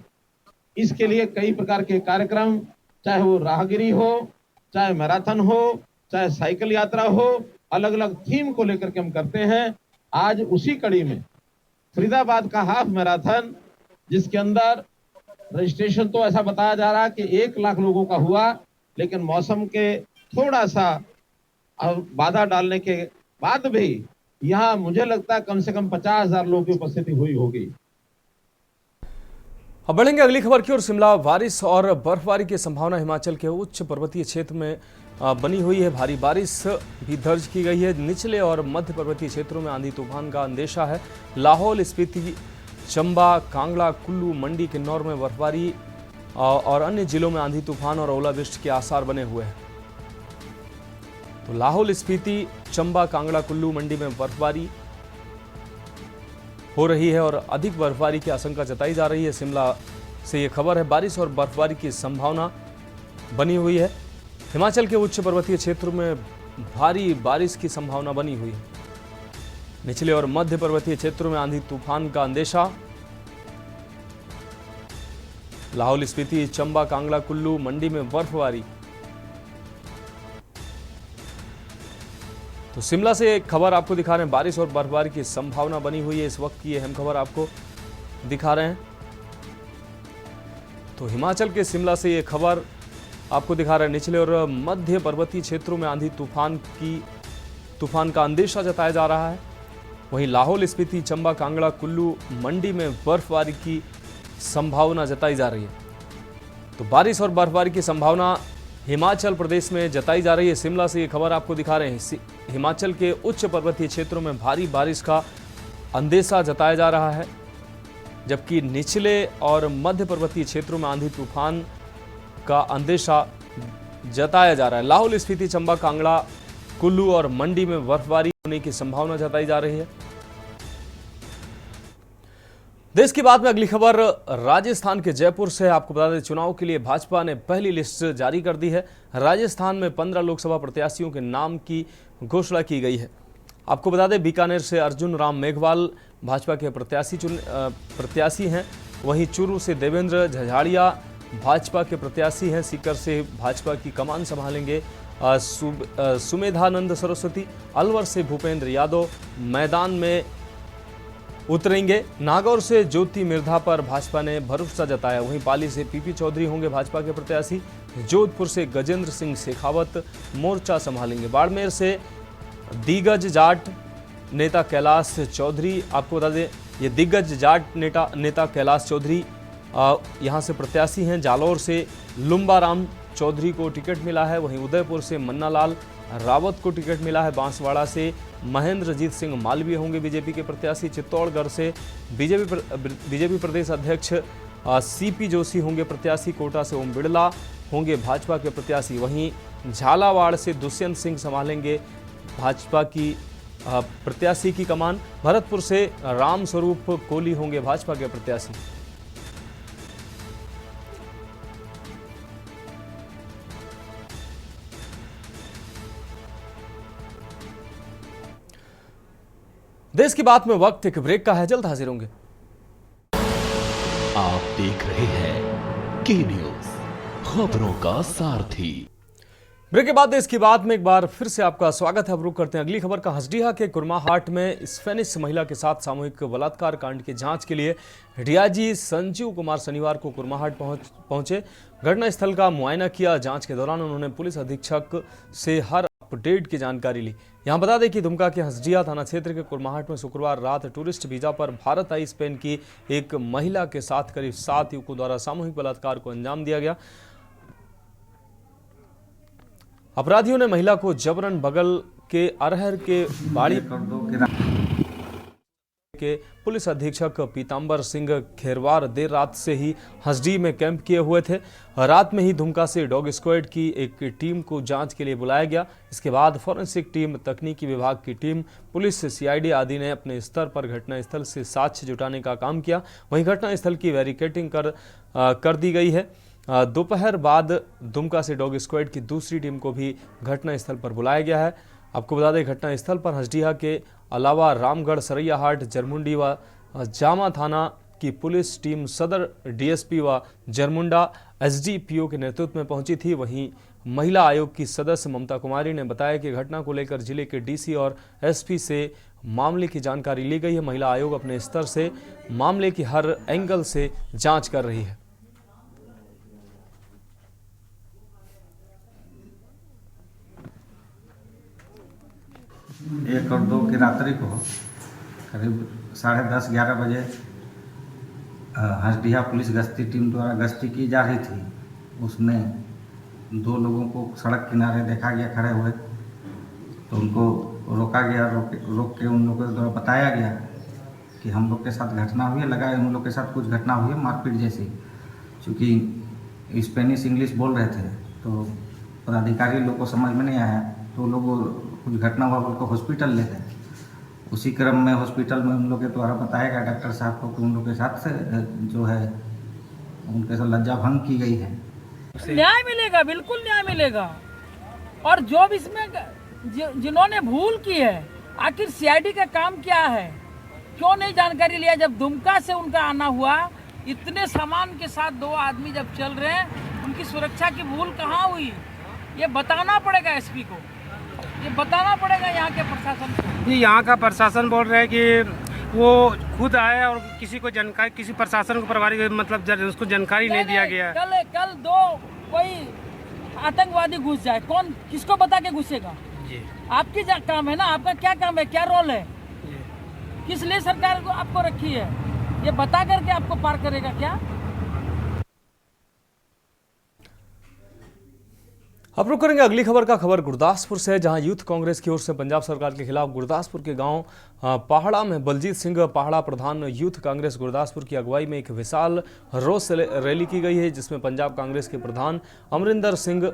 इसके लिए कई प्रकार के कार्यक्रम, चाहे वो राहगिरी हो, चाहे मैराथन हो, चाहे साइकिल यात्रा हो, अलग अलग थीम को लेकर के हम करते हैं। आज उसी कड़ी में फरीदाबाद का हाफ मैराथन, जिसके अंदर रजिस्ट्रेशन तो ऐसा बताया जा रहा है कि 1 लाख लोगों का हुआ, लेकिन मौसम के थोड़ा सा बाधा डालने के बाद भी यहाँ मुझे लगता है कम से कम 50,000 लोगों की उपस्थिति हुई होगी। अब बढ़ेंगे अगली खबर की ओर। शिमला बारिश और बर्फबारी की संभावना। हिमाचल के उच्च पर्वतीय क्षेत्र में बनी हुई है। भारी बारिश भी दर्ज की गई है। निचले और मध्य पर्वतीय क्षेत्रों में आंधी तूफान का अंदेशा है। लाहौल स्पीति, चंबा, कांगड़ा, कुल्लू, मंडी, किन्नौर में बर्फबारी और अन्य जिलों में आंधी तूफान और ओलावृष्टि के आसार बने हुए हैं। तो लाहौल स्पीति, चंबा, कांगड़ा, कुल्लू, मंडी में बर्फबारी हो रही है और अधिक बर्फबारी की आशंका जताई जा रही है। शिमला से ये खबर है। बारिश और बर्फबारी की संभावना बनी हुई है। हिमाचल के उच्च पर्वतीय क्षेत्रों में भारी बारिश की संभावना बनी हुई है। निचले और मध्य पर्वतीय क्षेत्रों में आंधी तूफान का अंदेशा। लाहौल स्पीति, चंबा, कांगड़ा, कुल्लू, मंडी में बर्फबारी। तो शिमला से एक खबर आपको दिखा रहे हैं। बारिश और बर्फबारी की संभावना बनी हुई है। इस वक्त की अहम खबर आपको दिखा रहे हैं। तो हिमाचल के शिमला से ये खबर आपको दिखा रहे हैं। निचले और मध्य पर्वतीय क्षेत्रों में आंधी तूफान का अंदेशा जताया जा रहा है। वहीं लाहौल स्पीति, चंबा, कांगड़ा, कुल्लू, मंडी में बर्फबारी की संभावना जताई जा रही है। तो बारिश और बर्फबारी की संभावना हिमाचल प्रदेश में जताई जा रही है। शिमला से ये खबर आपको दिखा रहे हैं। हिमाचल के उच्च पर्वतीय क्षेत्रों में भारी बारिश का अंदेशा जताया जा रहा है, जबकि निचले और मध्य पर्वतीय क्षेत्रों में आंधी तूफान का अंदेशा जताया जा रहा है। लाहौल स्पीति, चंबा, कांगड़ा, कुल्लू और मंडी में बर्फबारी होने की संभावना जताई जा रही है। देश की बात में अगली खबर राजस्थान के जयपुर से। आपको बता दें, चुनाव के लिए भाजपा ने पहली लिस्ट जारी कर दी है। राजस्थान में 15 लोकसभा प्रत्याशियों के नाम की घोषणा की गई है। आपको बता दें, बीकानेर से अर्जुन राम मेघवाल भाजपा के प्रत्याशी हैं। वहीं चूरू से देवेंद्र झझाड़िया भाजपा के प्रत्याशी हैं। सीकर से भाजपा की कमान संभालेंगे सुमेधानंद सरस्वती। अलवर से भूपेंद्र यादव मैदान में उतरेंगे। नागौर से ज्योति मिर्धा पर भाजपा ने भरोसा जताया। वहीं पाली से पीपी चौधरी होंगे भाजपा के प्रत्याशी। जोधपुर से गजेंद्र सिंह शेखावत मोर्चा संभालेंगे। बाड़मेर से दिग्गज जाट नेता कैलाश चौधरी, आपको बता दें ये दिग्गज जाट नेता कैलाश चौधरी यहां से प्रत्याशी हैं। जालौर से लुम्बाराम चौधरी को टिकट मिला है। वहीं उदयपुर से मन्नालाल रावत को टिकट मिला है। बांसवाड़ा से महेंद्रजीत सिंह मालवीय होंगे बीजेपी के प्रत्याशी। चित्तौड़गढ़ से बीजेपी प्रदेश अध्यक्ष सीपी जोशी होंगे प्रत्याशी। कोटा से ओम बिड़ला होंगे भाजपा के प्रत्याशी। वहीं झालावाड़ से दुष्यंत सिंह संभालेंगे भाजपा की प्रत्याशी की कमान। भरतपुर से राम स्वरूप कोहली होंगे भाजपा के प्रत्याशी। देश की बात में वक्त एक ब्रेक का है, जल्द हाजिर होंगे। आप देख रहे हैं के न्यूज, खबरों का सारथी। ब्रेक के बाद देश की बात में एक बार फिर से आपका स्वागत है। अब रुक करते हैं अगली खबर का। हसडीहा के कुरमाहाट में स्पेनिश महिला के साथ सामूहिक बलात्कार कांड की जांच के लिए डीआईजी संजीव कुमार शनिवार को कुरमाहाट पहुंचे। घटनास्थल का मुआयना किया। जांच के दौरान उन्होंने पुलिस अधीक्षक से हर अपडेट की जानकारी ली। यहां बता दें कि दुमका के हसडीहा थाना क्षेत्र के कुरमाहाट में शुक्रवार रात टूरिस्ट वीजा पर भारत आई स्पेन की एक महिला के साथ करीब 7 युवकों द्वारा सामूहिक बलात्कार को अंजाम दिया गया। अपराधियों ने महिला को जबरन बगल के अरहर के बाड़ी के पुलिस अधीक्षक पीतांबर सिंह खेरवार देर रात से ही हसडी में कैंप किए हुए थे। रात में ही दुमका से डॉग स्क्वाड की एक टीम को जांच के लिए बुलाया गया। इसके बाद फॉरेंसिक टीम, तकनीकी विभाग की टीम, पुलिस, सीआईडी आदि ने अपने स्तर पर घटनास्थल से साक्ष्य जुटाने का काम किया। वहीं घटनास्थल की बैरिकेडिंग कर दी गई है। दोपहर बाद दुमका से डॉग स्क्वाड की दूसरी टीम को भी घटनास्थल पर बुलाया गया है। आपको बता दें, घटनास्थल पर हसडीहा के अलावा रामगढ़, सरैयाहाट, जरमुंडी व जामा थाना की पुलिस टीम, सदर डीएसपी व जरमुंडा एसडीपीओ के नेतृत्व में पहुंची थी। वहीं महिला आयोग की सदस्य ममता कुमारी ने बताया कि घटना को लेकर जिले के डीसी और एसपी से मामले की जानकारी ली गई है। महिला आयोग अपने स्तर से मामले की हर एंगल से जांच कर रही है। 1 और 2 की रात्रि को करीब 10:30-11 बजे हसडीहा पुलिस गश्ती टीम द्वारा गश्ती की जा रही थी। उसमें 2 लोगों को सड़क किनारे देखा गया खड़े हुए, तो उनको रोका गया। रोक के उन लोगों द्वारा बताया गया कि हम लोग के साथ घटना हुई है, लगा उन लोग के साथ कुछ घटना हुई है मारपीट जैसी। चूँकि स्पेनिश इंग्लिश बोल रहे थे तो पदाधिकारी लोग को समझ में नहीं आया, तो लोग कुछ घटना हुआ बोल को हॉस्पिटल ले गए। उसी क्रम में हॉस्पिटल में उन लोग के द्वारा बताया गया डॉक्टर साहब को कि उन लोग के साथ जो है उनके साथ लज्जा भंग की गई है। न्याय मिलेगा, बिल्कुल न्याय मिलेगा। और जो भी इसमें जिन्होंने भूल की है, आखिर सीआईडी का काम क्या है, क्यों नहीं जानकारी लिया? जब दुमका से उनका आना हुआ, इतने सामान के साथ 2 आदमी जब चल रहे हैं, उनकी सुरक्षा की भूल कहाँ हुई? ये बताना पड़ेगा एसपी को, ये बताना पड़ेगा यहाँ के प्रशासन को। यहाँ का प्रशासन बोल रहे हैं कि वो खुद आए और किसी को जानकारी, किसी प्रशासन को प्रभारी मतलब उसको जानकारी नहीं दिया गया। कल 2 कोई आतंकवादी घुस जाए, कौन किसको बता के घुसेगा? आपकी काम है ना, आपका क्या काम है, क्या रोल है, किस लिए सरकार को आपको रखी है, ये बता करके आपको पार करेगा क्या? अब रुक करेंगे अगली खबर का। खबर गुरदासपुर से है, जहां यूथ कांग्रेस की ओर से पंजाब सरकार के खिलाफ गुरदासपुर के गांव पहाड़ा में बलजीत सिंह पहाड़ा प्रधान यूथ कांग्रेस गुरदासपुर की अगुवाई में एक विशाल रोष रैली की गई है, जिसमें पंजाब कांग्रेस के प्रधान अमरिंदर सिंह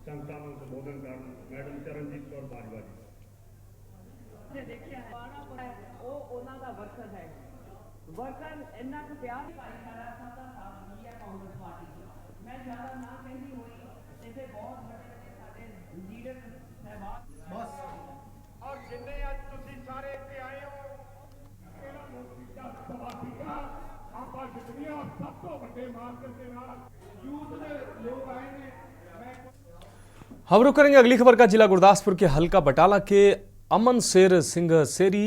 संस्था में संबोधन कर मैडम चरणजीत कौर बाजवा जी वर्कर है, वर्कर इन्ना कुछ प्यार कांग्रेस पार्टी मैं ज्यादा ना कहती हुई इसे बहुत बड़े लीडर बस और जिन्ने आज तुसी सारे इत्थे आए हो ਆਪਾਂ जितनियां सब तो बड़े मार्कर के नाल यूथ दे लोग आए ने। हम रुक करेंगे अगली खबर का। जिला गुरदासपुर के हल्का बटाला के अमन शेर सिंह सेरी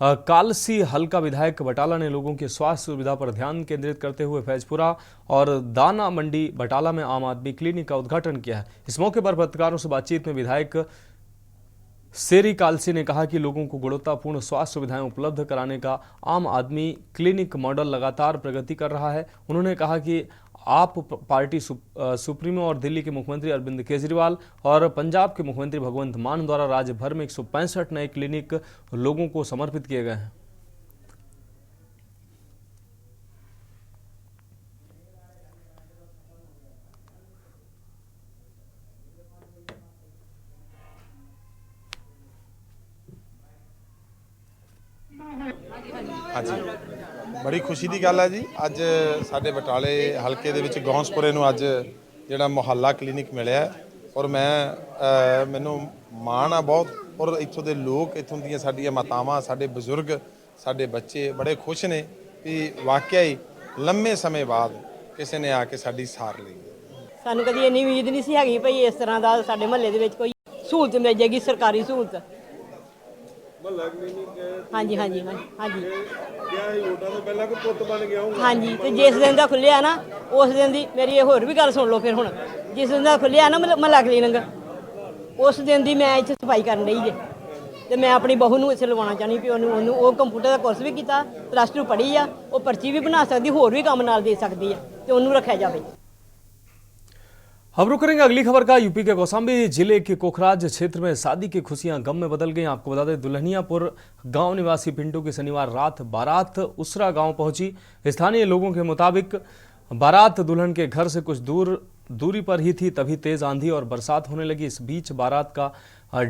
कालसी हल्का विधायक बटाला ने लोगों की स्वास्थ्य सुविधा पर ध्यान केंद्रित करते हुए फैजपुरा और दाना मंडी बटाला में आम आदमी क्लिनिक का उद्घाटन किया है। इस मौके पर पत्रकारों से बातचीत में विधायक सेरी कालसी ने कहा कि लोगों को गुणवत्तापूर्ण स्वास्थ्य सुविधाएं उपलब्ध कराने का आम आदमी क्लिनिक मॉडल लगातार प्रगति कर रहा है। उन्होंने कहा कि आप पार्टी सुप्रीमो और दिल्ली के मुख्यमंत्री अरविंद केजरीवाल और पंजाब के मुख्यमंत्री भगवंत मान द्वारा राज्य भर में 165 नए क्लिनिक लोगों को समर्पित किए गए हैं। हाँ जी, बड़ी खुशी की गल है जी। अज साडे बटाले हल्के दे विच गौंसपुरे नूं अज जिहड़ा मुहल्ला क्लिनिक मिलिया और मैनू माण आ बहुत, और इत्थों दे लोग, इत्थों दीयां साडीआं मातावां, साडे बजुर्ग, साडे बच्चे बड़े खुश ने कि वाकई ही लंबे समय बाद किसी ने आके साडी सार ली। सानू कदी इन्नी उम्मीद नहीं सी हैगी भई इस तरह दा साडे महल्ले दे विच कोई सहूलत मिल जाएगी, सरकारी सहूलत। हाँ जी हाँ जी हाँ जी हाँ जी, तो जिस दिन का खुलिया ना उस दिन की मेरी होर भी गल सुन लो। फिर हुण जिस दिन का खुलिया ना महल्ला क्लिनिक उस दिन की मैं इत्थे सफाई करन रही जे, तो मैं अपनी बहू नूं इत्थे लवाउणा चाहनी भी ओह कंप्यूटर का कोर्स भी किया, +2 पढ़ी आ, वो पर्ची भी बना सकती, होर भी काम नाल दे सकती है, तो उन्होंने रखा जाए। हम रुक करेंगे अगली खबर का। यूपी के कौशाम्बी जिले के कोखराज क्षेत्र में शादी की खुशियां गम में बदल गई। आपको बता दें, दुल्हनियापुर गांव निवासी पिंटू की शनिवार रात बारात उसरा गांव पहुंची। स्थानीय लोगों के मुताबिक बारात दुल्हन के घर से कुछ दूरी पर ही थी, तभी तेज आंधी और बरसात होने लगी। इस बीच बारात का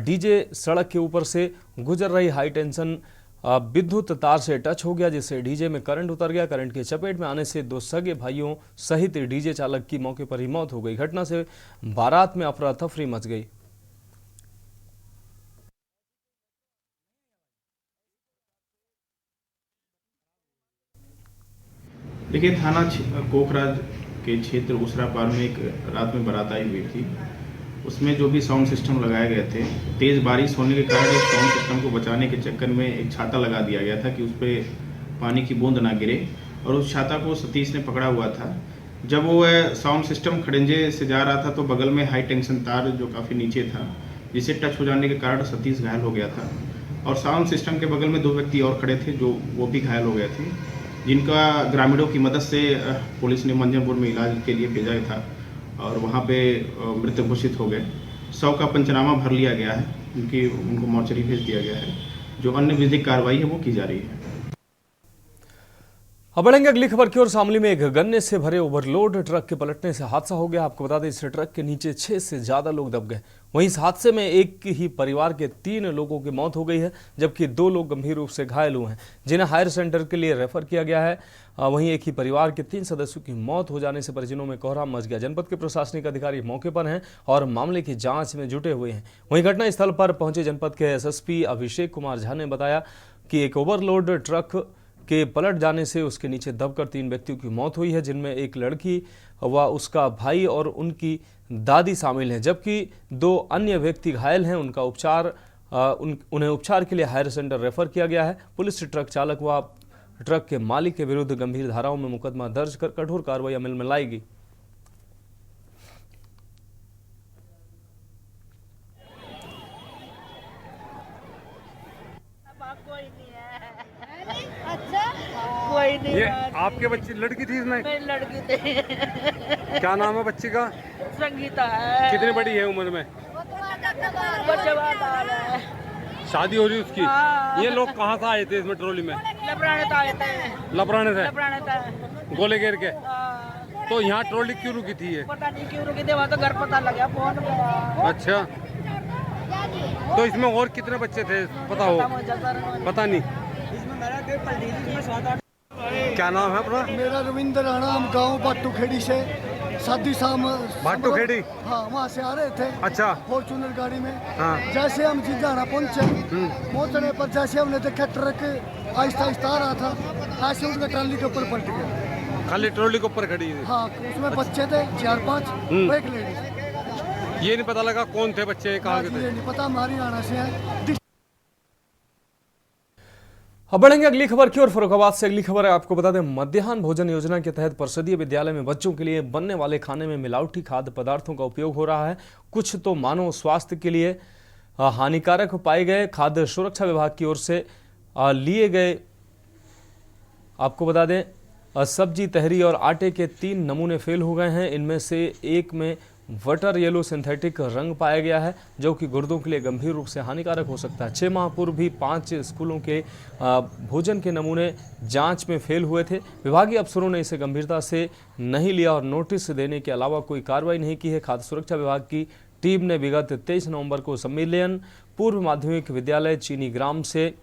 डीजे सड़क के ऊपर से गुजर रही हाई टेंशन विद्युत तार से टच हो गया, जिससे डीजे में करंट उतर गया। करंट की चपेट में आने से 2 सगे भाइयों सहित डीजे चालक की मौके पर ही मौत हो गई। घटना से बारात में अफरा तफरी मच गई। देखिए, थाना कोखराज के क्षेत्र उसरा पार में एक रात में बारात आई हुई थी। उसमें जो भी साउंड सिस्टम लगाए गए थे, तेज़ बारिश होने के कारण इस साउंड सिस्टम को बचाने के चक्कर में एक छाता लगा दिया गया था कि उस पर पानी की बूंद ना गिरे, और उस छाता को सतीश ने पकड़ा हुआ था। जब वो साउंड सिस्टम खड़ंजे से जा रहा था तो बगल में हाई टेंशन तार जो काफ़ी नीचे था, जिसे टच हो जाने के कारण सतीश घायल हो गया था। और साउंड सिस्टम के बगल में 2 व्यक्ति और खड़े थे जो वो भी घायल हो गए थे, जिनका ग्रामीणों की मदद से पुलिस ने मंजनपुर में इलाज के लिए भेजा था और वहाँ पे मृत घोषित हो गए। 100 का पंचनामा भर लिया गया है, उनको मोर्चरी भेज दिया गया है। जो अन्य विधिक कार्रवाई है वो की जा रही है। अब बढ़ेंगे अगली खबर की ओर। शामली में एक गन्ने से भरे ओवरलोड ट्रक के पलटने से हादसा हो गया। आपको बता दें, इस ट्रक के नीचे 6 से ज्यादा लोग दब गए। वहीं इस हादसे में एक ही परिवार के 3 लोगों की मौत हो गई है, जबकि 2 लोग गंभीर रूप से घायल हुए हैं, जिन्हें हायर सेंटर के लिए रेफर किया गया है। वहीं एक ही परिवार के 3 सदस्यों की मौत हो जाने से परिजनों में कोहराम मच गया। जनपद के प्रशासनिक अधिकारी मौके पर हैं और मामले की जांच में जुटे हुए हैं। वहीं घटनास्थल पर पहुंचे जनपद के एसएसपी अभिषेक कुमार झा ने बताया कि एक ओवरलोड ट्रक के पलट जाने से उसके नीचे दबकर 3 व्यक्तियों की मौत हुई है, जिनमें एक लड़की व उसका भाई और उनकी दादी शामिल हैं, जबकि 2 अन्य व्यक्ति घायल हैं। उन्हें उपचार के लिए हायर सेंटर रेफर किया गया है। पुलिस ट्रक चालक व ट्रक के मालिक के विरुद्ध गंभीर धाराओं में मुकदमा दर्ज कर कठोर कार्रवाई अमल में लाएगी। कोई नहीं। ये आपके बच्ची लड़की थी इसमें? मेरी लड़की थी। क्या नाम है बच्ची का? संगीता है। कितनी बड़ी है उम्र में? बच्चे बात आ रहा है। शादी हो रही उसकी? हाँ। ये लोग कहाँ से आए थे इसमें ट्रॉली में? लपराने तो आए थे। लपराने से? लपराने थे। गोले घेर के? हाँ। तो यहाँ ट्रॉली क्यों रुकी थी ये? पता नहीं क्यों रुकी थी, वहाँ तो घर पता लगा फोन पे। अच्छा, तो इसमें और कितने बच्चे थे पता हो? पता नहीं। क्या नाम है अपना? मेरा रविंद्र राणा, हम गाँव बाटू खेड़ी से शादी शाम बाटू खेड़ी? हाँ, वहाँ से आ रहे थे। अच्छा। फॉर्चूनर गाड़ी में। हाँ। जैसे हम जिंदाना पहुँचे, पहुँचने पर जैसे हमने देखा ट्रक आहिस्ता आहिस्ता आ रहा था, ऐसे उसका ट्राली के ऊपर पलट गया। खाली ट्रॉली के ऊपर खड़ी? हाँ, उसमें बच्चे थे 4-5, एक लेडीज। ये नहीं पता लगा कौन थे बच्चे, कहाँ के थे? ये नहीं पता, हमारी हरियाणा से है। अब बढ़ेंगे अगली खबर की ओर। फर्रुखाबाद से अगली खबर है। आपको बता दें, मध्याह्न भोजन योजना के तहत परिषदीय विद्यालय में बच्चों के लिए बनने वाले खाने में मिलावटी खाद्य पदार्थों का उपयोग हो रहा है। कुछ तो मानव स्वास्थ्य के लिए हानिकारक पाए गए। खाद्य सुरक्षा विभाग की ओर से लिए गए, आपको बता दें, सब्जी, तहरी और आटे के 3 नमूने फेल हो गए हैं। इनमें से एक में वाटर येलो सिंथेटिक रंग पाया गया है, जो कि गुर्दों के लिए गंभीर रूप से हानिकारक हो सकता है। 6 माह पूर्व भी 5 स्कूलों के भोजन के नमूने जांच में फेल हुए थे। विभागीय अफसरों ने इसे गंभीरता से नहीं लिया और नोटिस देने के अलावा कोई कार्रवाई नहीं की है। खाद्य सुरक्षा विभाग की टीम ने विगत 23 नवंबर को सम्मेलन पूर्व माध्यमिक विद्यालय चीनी ग्राम से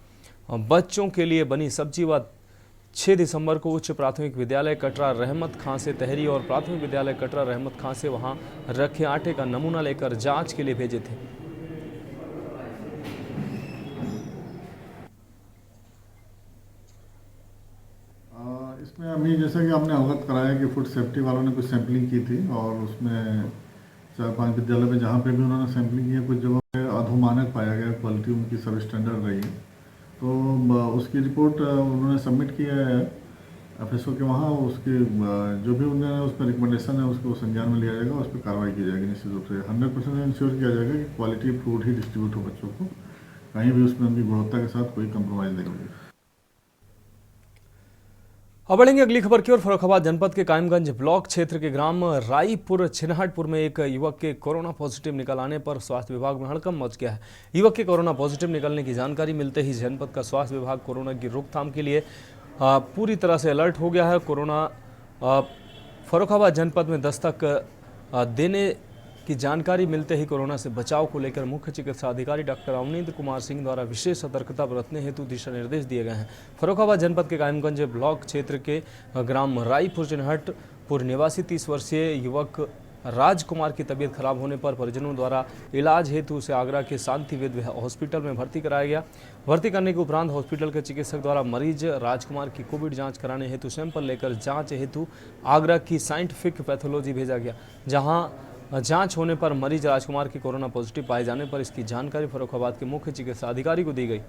बच्चों के लिए बनी सब्जी व 6 दिसंबर को उच्च प्राथमिक विद्यालय कटरा रहमत खां से तहरी और प्राथमिक विद्यालय कटरा रहमत खां से वहां रखे आटे का नमूना लेकर जांच के लिए भेजे थे। इसमें अभी जैसा कि हमने अवगत कराया कि फूड सेफ्टी वालों ने कुछ सैंपलिंग की थी और उसमें 4-5 विद्यालय में जहाँ पे भी उन्होंने सैंपलिंग की है, कुछ जगहों पे अधोमानक पाया गया, क्वालिटी उनकी सब स्टैंडर्ड रही है। तो उसकी रिपोर्ट उन्होंने सबमिट किया है एफएसओ के वहाँ। उसके जो भी उन्होंने उसमें रिकमेंडेशन है उसको संज्ञान में लिया जाएगा, उस पर कार्रवाई की जाएगी। निश्चित रूप से 100% इंश्योर किया जाएगा कि क्वालिटी फूड ही डिस्ट्रीब्यूट हो बच्चों को, कहीं भी उसमें उनकी गुणवत्ता के साथ कोई कंप्रोमाइज़ नहीं होगी। अब बढ़ेंगे अगली खबर की ओर। फर्रुखाबाद जनपद के कायमगंज ब्लॉक क्षेत्र के ग्राम रायपुर छिनहटपुर में एक युवक के कोरोना पॉजिटिव निकल आने पर स्वास्थ्य विभाग में हड़कंप मच गया है। युवक के कोरोना पॉजिटिव निकलने की जानकारी मिलते ही जनपद का स्वास्थ्य विभाग कोरोना की रोकथाम के लिए पूरी तरह से अलर्ट हो गया है। कोरोना फर्रुखाबाद जनपद में दस्तक देने की जानकारी मिलते ही कोरोना से बचाव को लेकर मुख्य चिकित्सा अधिकारी डॉक्टर अवनींद्र कुमार सिंह द्वारा विशेष सतर्कता बरतने हेतु दिशा निर्देश दिए गए हैं। फर्रुखाबाद जनपद के कायमगंज ब्लॉक क्षेत्र के ग्राम रायपुर चिन्हटपुर निवासी 30 वर्षीय युवक राजकुमार की तबीयत खराब होने पर परिजनों द्वारा इलाज हेतु उसे आगरा के शांतिवेद हॉस्पिटल में भर्ती कराया गया। भर्ती करने के उपरांत हॉस्पिटल के चिकित्सक द्वारा मरीज राजकुमार की कोविड जांच कराने हेतु सैंपल लेकर जांच हेतु आगरा की साइंटिफिक पैथोलॉजी भेजा गया, जहां जांच होने पर मरीज राजकुमार की कोरोना पॉजिटिव पाए जाने पर इसकी जानकारी फर्रुखाबाद के मुख्य चिकित्सा अधिकारी को दी गई।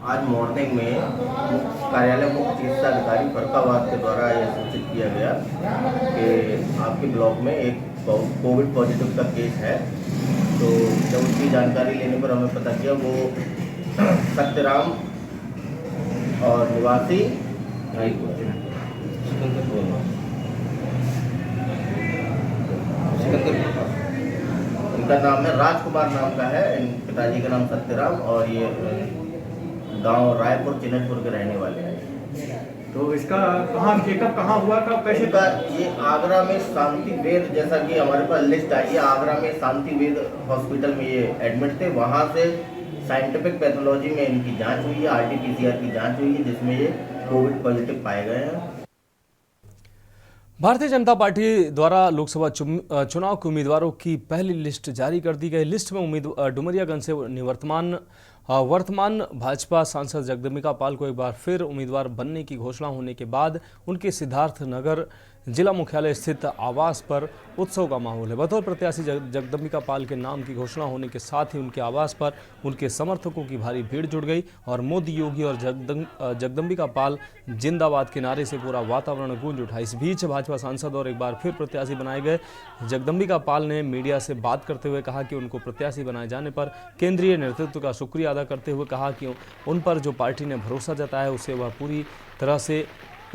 आज मॉर्निंग में कार्यालय मुख्य चिकित्सा अधिकारी फर्रुखाबाद के द्वारा यह सूचित किया गया कि आपके ब्लॉक में एक कोविड पॉजिटिव का केस है। तो जब उसकी जानकारी लेने पर हमें पता किया वो सत्यराम और निवासी उनका नाम है राजकुमार नाम का है, इन पिताजी का नाम सत्यराम और ये गांव रायपुर चिन्हटपुर के रहने वाले हैं। तो इसका कहाँ चेकअप कहाँ हुआ था, कैसे? ये आगरा में शांति वेद, जैसा कि हमारे पास लिस्ट आई है, आगरा में शांति वेद हॉस्पिटल में ये एडमिट थे। वहाँ से साइंटिफिक पैथोलॉजी में इनकी जांच हुई है, RT-PCR की जांच हुई है, जिसमें ये कोविड पॉजिटिव पाए गए हैं। भारतीय जनता पार्टी द्वारा लोकसभा चुनाव के उम्मीदवारों की पहली लिस्ट जारी कर दी गई। लिस्ट में डुमरियागंज से वर्तमान भाजपा सांसद जगदम्बिका पाल को एक बार फिर उम्मीदवार बनने की घोषणा होने के बाद उनके सिद्धार्थ नगर जिला मुख्यालय स्थित आवास पर उत्सव का माहौल है। बतौर प्रत्याशी जगदम्बिका पाल के नाम की घोषणा होने के साथ ही उनके आवास पर उनके समर्थकों की भारी भीड़ जुट गई और मोदी, योगी और जगदम्बिका पाल जिंदाबाद के नारे से पूरा वातावरण गूंज उठा। इस बीच भाजपा सांसद और एक बार फिर प्रत्याशी बनाए गए जगदम्बिका पाल ने मीडिया से बात करते हुए कहा कि उनको प्रत्याशी बनाए जाने पर केंद्रीय नेतृत्व का शुक्रिया अदा करते हुए कहा कि उन पर जो पार्टी ने भरोसा जताया उसे वह पूरी तरह से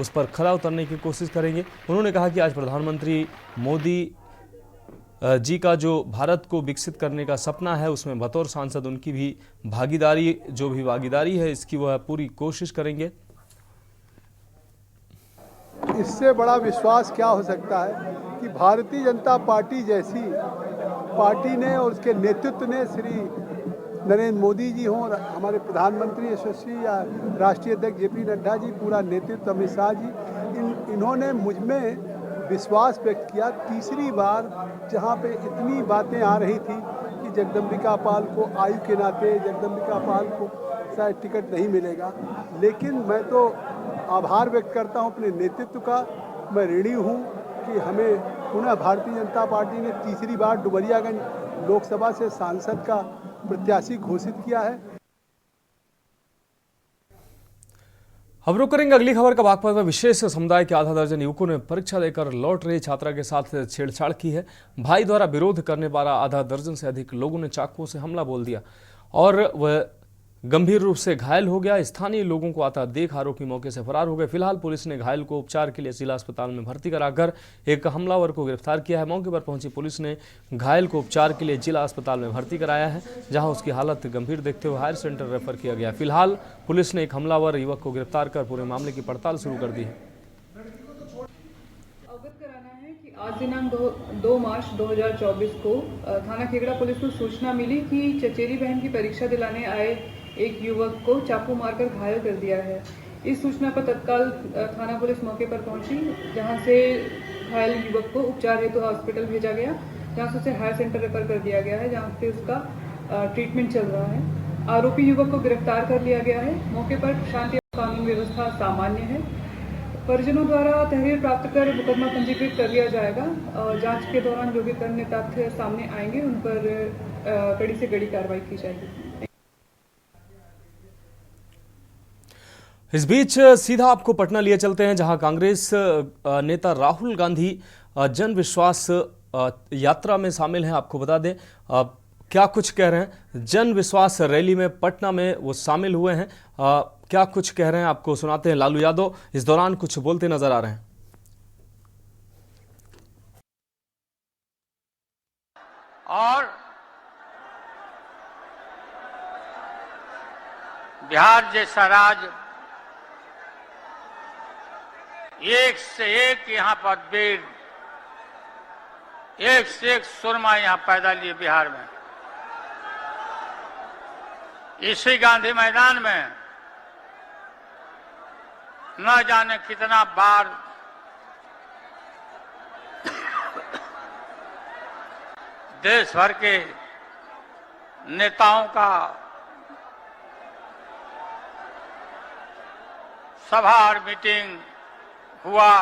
उस पर खरा उतरने की कोशिश करेंगे। उन्होंने कहा कि आज प्रधानमंत्री मोदी जी का जो भारत को विकसित करने का सपना है उसमें बतौर सांसद उनकी भी भागीदारी है इसकी वह पूरी कोशिश करेंगे। इससे बड़ा विश्वास क्या हो सकता है कि भारतीय जनता पार्टी जैसी पार्टी ने और उसके नेतृत्व ने श्री नरेंद्र मोदी जी हों और हमारे प्रधानमंत्री यशस्वी या राष्ट्रीय अध्यक्ष जेपी नड्डा जी, पूरा नेतृत्व अमित शाह जी, इन्होंने मुझ में विश्वास व्यक्त किया। तीसरी बार जहां पे इतनी बातें आ रही थी कि जगदम्बिका पाल को आयु के नाते जगदम्बिका पाल को शायद टिकट नहीं मिलेगा, लेकिन मैं तो आभार व्यक्त करता हूं अपने नेतृत्व का। मैं ऋणी हूं कि हमें पुनः भारतीय जनता पार्टी ने तीसरी बार डुमरियागंज लोकसभा से सांसद का प्रत्याशी घोषित किया है। अब रुक करेंगे अगली खबर का। बागपत में विशेष समुदाय के आधा दर्जन युवकों ने परीक्षा देकर लौट रही छात्रा के साथ छेड़छाड़ की है। भाई द्वारा विरोध करने वाला आधा दर्जन से अधिक लोगों ने चाकुओं से हमला बोल दिया और वह गंभीर रूप से घायल हो गया। स्थानीय लोगों को आता देख आरोपी मौके से फरार हो गए। फिलहाल पुलिस ने घायल को उपचार के लिए जिला अस्पताल में भर्ती कराकर एक हमलावर को गिरफ्तार किया है। मौके पर पहुंची पुलिस ने घायल को उपचार के लिए जिला अस्पताल में भर्ती कराया है, जहां उसकी हालत गंभीर देखते हुए हायर सेंटर रेफर किया गया। फिलहाल पुलिस ने एक हमलावर युवक को गिरफ्तार कर पूरे मामले की पड़ताल शुरू कर दी है। अवगत कराना है कि आज दिनांक 2 मार्च 2024 को थाना खेगड़ा पुलिस को सूचना मिली कि चचेरी बहन की परीक्षा दिलाने आए एक युवक को चाकू मारकर घायल कर दिया है। इस सूचना पर तत्काल थाना पुलिस मौके पर पहुंची, जहां से घायल युवक को उपचार हेतु हॉस्पिटल भेजा गया, जहां से उसे हायर सेंटर रेफर कर दिया गया है, जहां पे उसका ट्रीटमेंट चल रहा है। आरोपी युवक को गिरफ्तार कर लिया गया है। मौके पर शांति और कानून व्यवस्था सामान्य है। परिजनों द्वारा तहरीर प्राप्त कर मुकदमा पंजीकृत कर लिया जाएगा और जांच के दौरान जो भी अन्य तथ्य सामने आएंगे उन पर कड़ी से कड़ी कार्रवाई की जाएगी। इस बीच सीधा आपको पटना लिए चलते हैं, जहां कांग्रेस नेता राहुल गांधी जन विश्वास यात्रा में शामिल हैं। आपको बता दें क्या कुछ कह रहे हैं। जन विश्वास रैली में पटना में वो शामिल हुए हैं। क्या कुछ कह रहे हैं आपको सुनाते हैं। लालू यादव इस दौरान कुछ बोलते नजर आ रहे हैं। और बिहार जैसा राज्य एक से एक यहाँ पर वीर, एक से एक सुरमा यहाँ पैदा लिए बिहार में। इसी गांधी मैदान में न जाने कितना बार देश भर के नेताओं का सभा और मीटिंग हुआ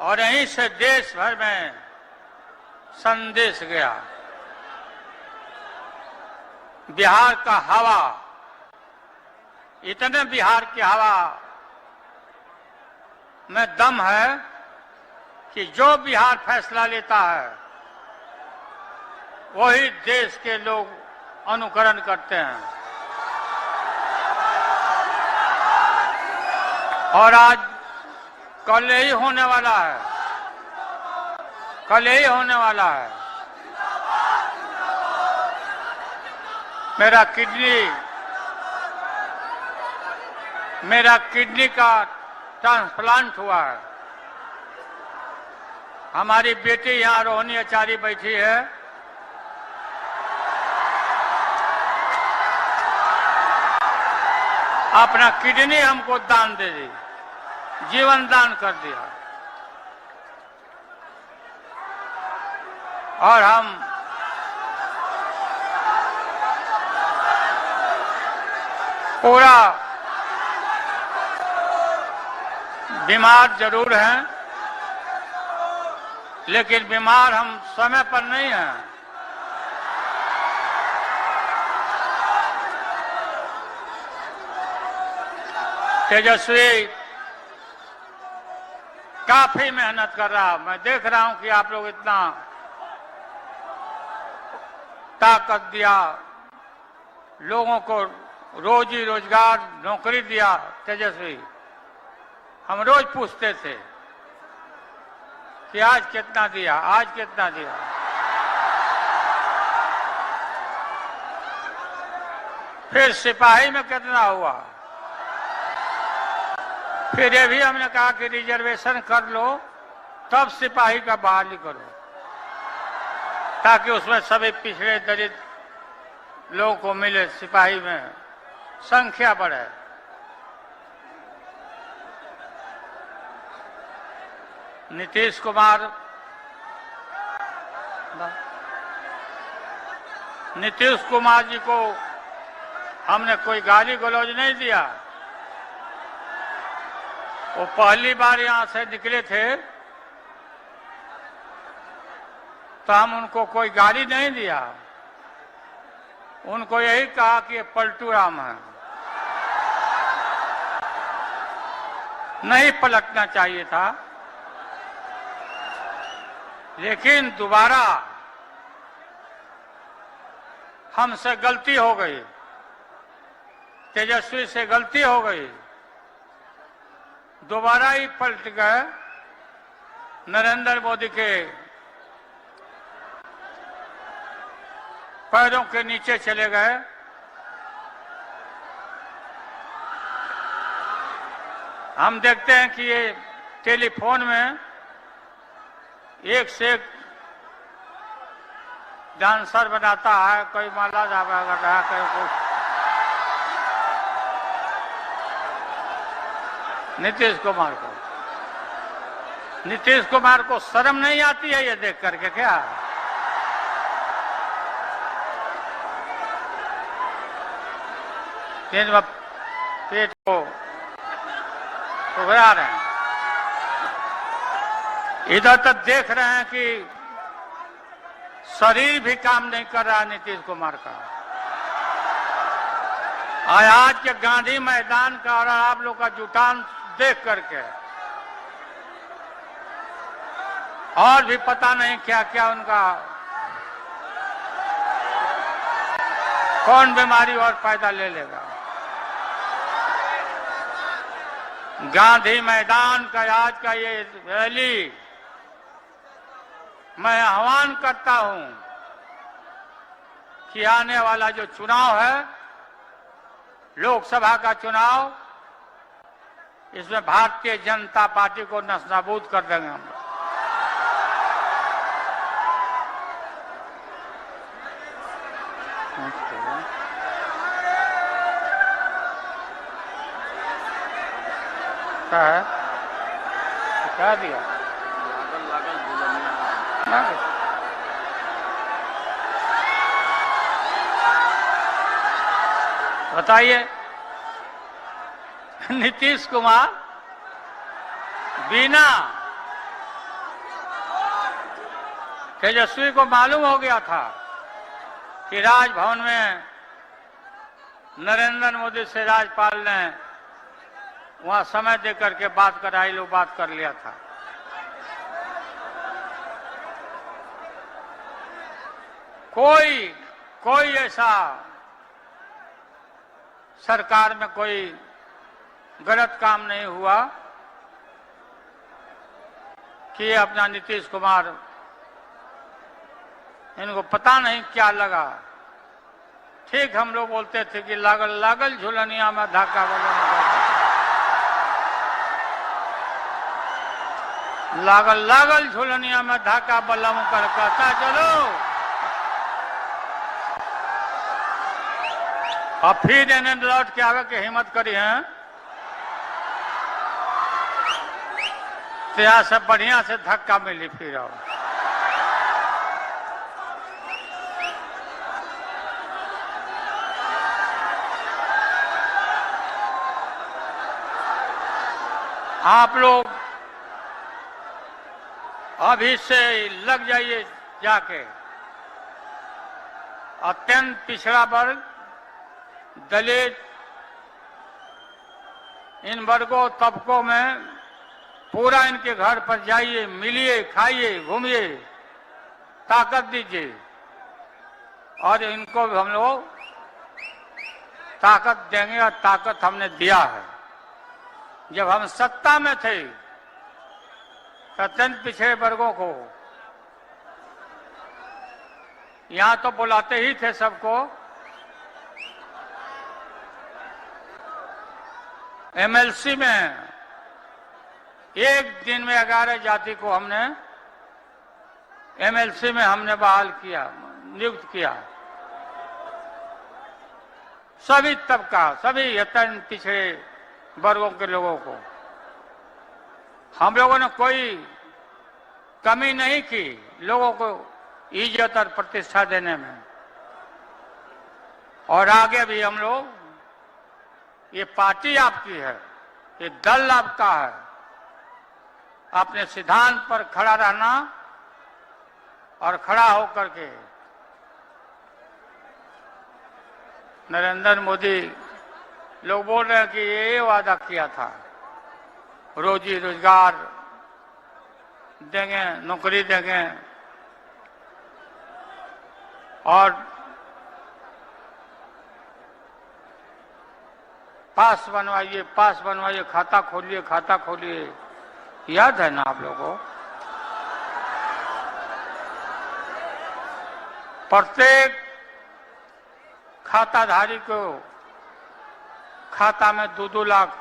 और यहीं से देश भर में संदेश गया। बिहार का हवा, इतने बिहार की हवा में दम है कि जो बिहार फैसला लेता है वही देश के लोग अनुकरण करते हैं। और आज कल यही होने वाला है, कल यही होने वाला है। मेरा किडनी का ट्रांसप्लांट हुआ है। हमारी बेटी यहाँ रोहिणी आचार्य बैठी है। अपना किडनी हमको दान दे दी, जीवन दान कर दिया। और हम पूरा बीमार जरूर हैं, लेकिन बीमार हम समय पर नहीं हैं। तेजस्वी काफी मेहनत कर रहा, मैं देख रहा हूं कि आप लोग इतना ताकत दिया, लोगों को रोजी रोजगार नौकरी दिया। तेजस्वी, हम रोज पूछते थे कि आज कितना दिया, आज कितना दिया। फिर सिपाही में कितना हुआ, फिर ये भी हमने कहा कि रिजर्वेशन कर लो, तब सिपाही का बहाली करो, ताकि उसमें सभी पिछड़े दलित लोगों को मिले, सिपाही में संख्या बढ़े। नीतीश कुमार जी को हमने कोई गाली गलौज नहीं दिया। वो पहली बार यहां से निकले थे तो हम उनको कोई गाली नहीं दिया, उनको यही कहा कि ये पलटू राम है, नहीं पलटना चाहिए था। लेकिन दोबारा हमसे गलती हो गई, तेजस्वी से गलती हो गई, दोबारा ही पलट गए, नरेंद्र मोदी के पैरों के नीचे चले गए। हम देखते हैं कि ये टेलीफोन में एक से एक डांसर बनाता है, कोई माला जावा कर रहा है, कोई कुछ। नीतीश कुमार को शर्म नहीं आती है ये देख करके क्या? दिन में पेट को उभरा रहे हैं, इधर तक देख रहे हैं कि शरीर भी काम नहीं कर रहा है नीतीश कुमार का। आज के गांधी मैदान का और आप लोग का जुटान देख करके और भी पता नहीं क्या क्या उनका कौन बीमारी और पैदा ले लेगा। गांधी मैदान का आज का ये रैली मैं आह्वान करता हूं कि आने वाला जो चुनाव है, लोकसभा का चुनाव, इसमें भारतीय जनता पार्टी को नस्ताबूद कर देंगे हम। क्या है? क्या दिया? बताइए, नीतीश कुमार बिना तेजस्वी को मालूम हो गया था कि राजभवन में नरेंद्र मोदी से राज्यपाल ने वहां समय देकर के बात कराई, लो बात कर लिया था। कोई ऐसा सरकार में कोई गलत काम नहीं हुआ कि अपना नीतीश कुमार, इनको पता नहीं क्या लगा। ठीक हम लोग बोलते थे कि लागल लागल झुलनिया में धाका लागल लागल झुलनिया में धाका बलम कर कहता चलो। और फिर इन्हें लौट के आगे की हिम्मत करी है तो यहाँ से बढ़िया से धक्का मिली फिर। आप लोग अभी से लग जाइए जाके। अत्यंत पिछड़ा वर्ग, दलित, इन वर्गों तबकों में पूरा इनके घर पर जाइए, मिलिए, खाइए, घूमिए, ताकत दीजिए। और इनको भी हम लोग ताकत देंगे और ताकत हमने दिया है। जब हम सत्ता में थे अत्यंत पिछड़े वर्गों को यहां तो बुलाते ही थे सबको। एमएलसी में एक दिन में 11 जाति को हमने एमएलसी में हमने बहाल किया, नियुक्त किया। सभी तबका, सभी अत्यंत पिछड़े वर्गों के लोगों को हम लोगों ने कोई कमी नहीं की लोगों को इज्जत और प्रतिष्ठा देने में। और आगे भी हम लोग, ये पार्टी आपकी है, ये दल आपका है। अपने सिद्धांत पर खड़ा रहना और खड़ा होकर के नरेंद्र मोदी, लोग बोल रहे हैं कि ये वादा किया था, रोजी रोजगार देंगे, नौकरी देंगे और पास बनवाइए, पास बनवाइए, खाता खोलिए, खाता खोलिए। याद है ना आप लोगों को? प्रत्येक खाताधारी को खाता में 2-2 लाख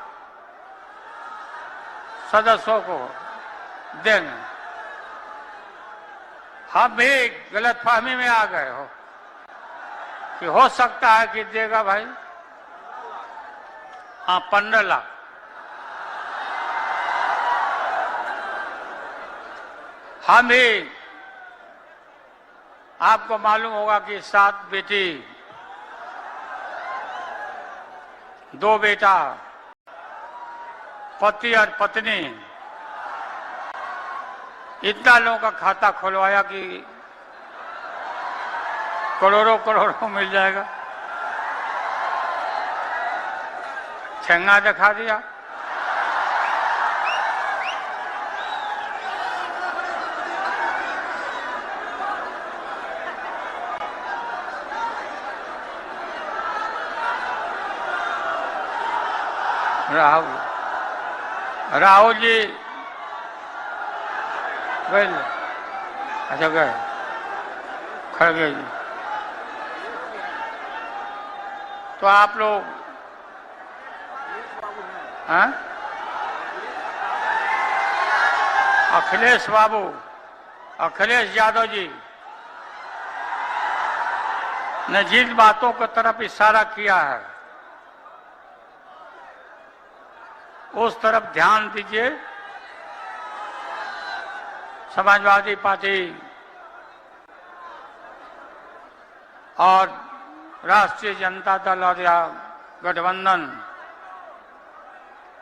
सदस्यों को देंगे। हम भी गलतफहमी में आ गए हो कि हो सकता है कि देगा भाई। हाँ, 15 लाख। हम भी, आपको मालूम होगा कि 7 बेटी 2 बेटा, पति और पत्नी, इतना लोगों का खाता खुलवाया कि करोड़ों करोड़ों मिल जाएगा। ठेंगा दिखा दिया। राहुल जी गए? अच्छा गए, खड़गे जी। तो आप लोग, हाँ, अखिलेश बाबू, अखिलेश यादव जी ने जिन बातों की तरफ इशारा किया है उस तरफ ध्यान दीजिए। समाजवादी पार्टी और राष्ट्रीय जनता दल और या गठबंधन,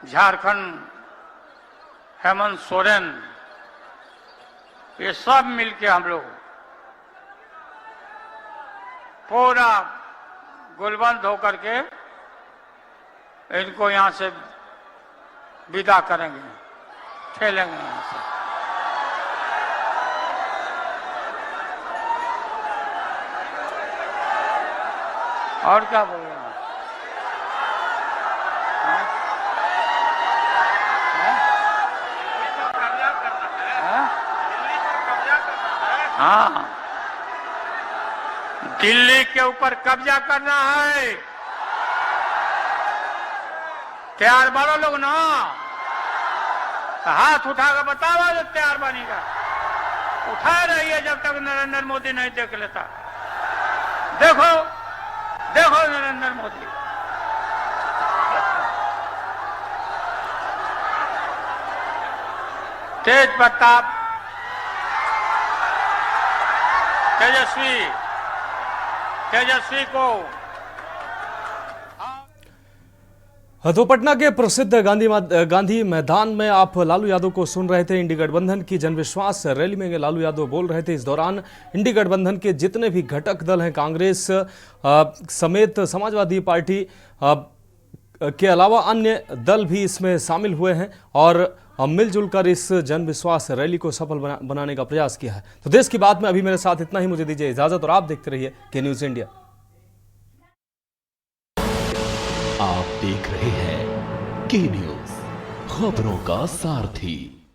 झारखंड, हेमंत सोरेन, ये सब मिलके हम लोग पूरा गुलबंद होकर के इनको यहां से विदा करेंगे, ठेलेंगे यहां से। और क्या बोल रहे हैं? हाँ, दिल्ली के ऊपर कब्जा करना है। तैयार बनो लोग ना? हाथ उठाकर बताओ जो तैयार बनेगा। उठा रही है जब तक नरेंद्र मोदी नहीं देख लेता। देखो देखो नरेंद्र मोदी, तेज प्रताप, तेजस्वी को। तो पटना के प्रसिद्ध गांधी मैदान में आप लालू यादव को सुन रहे थे। इंडी गठबंधन की जनविश्वास रैली में लालू यादव बोल रहे थे। इस दौरान इंडी गठबंधन के जितने भी घटक दल हैं, कांग्रेस समेत समाजवादी पार्टी के अलावा अन्य दल भी इसमें शामिल हुए हैं और मिलजुल कर इस जनविश्वास रैली को सफल बनाने का प्रयास किया है। तो देश की बात में अभी मेरे साथ इतना ही। मुझे दीजिए इजाजत और आप देखते रहिए के न्यूज़ इंडिया। आप देख रहे हैं के न्यूज़, खबरों का सारथी।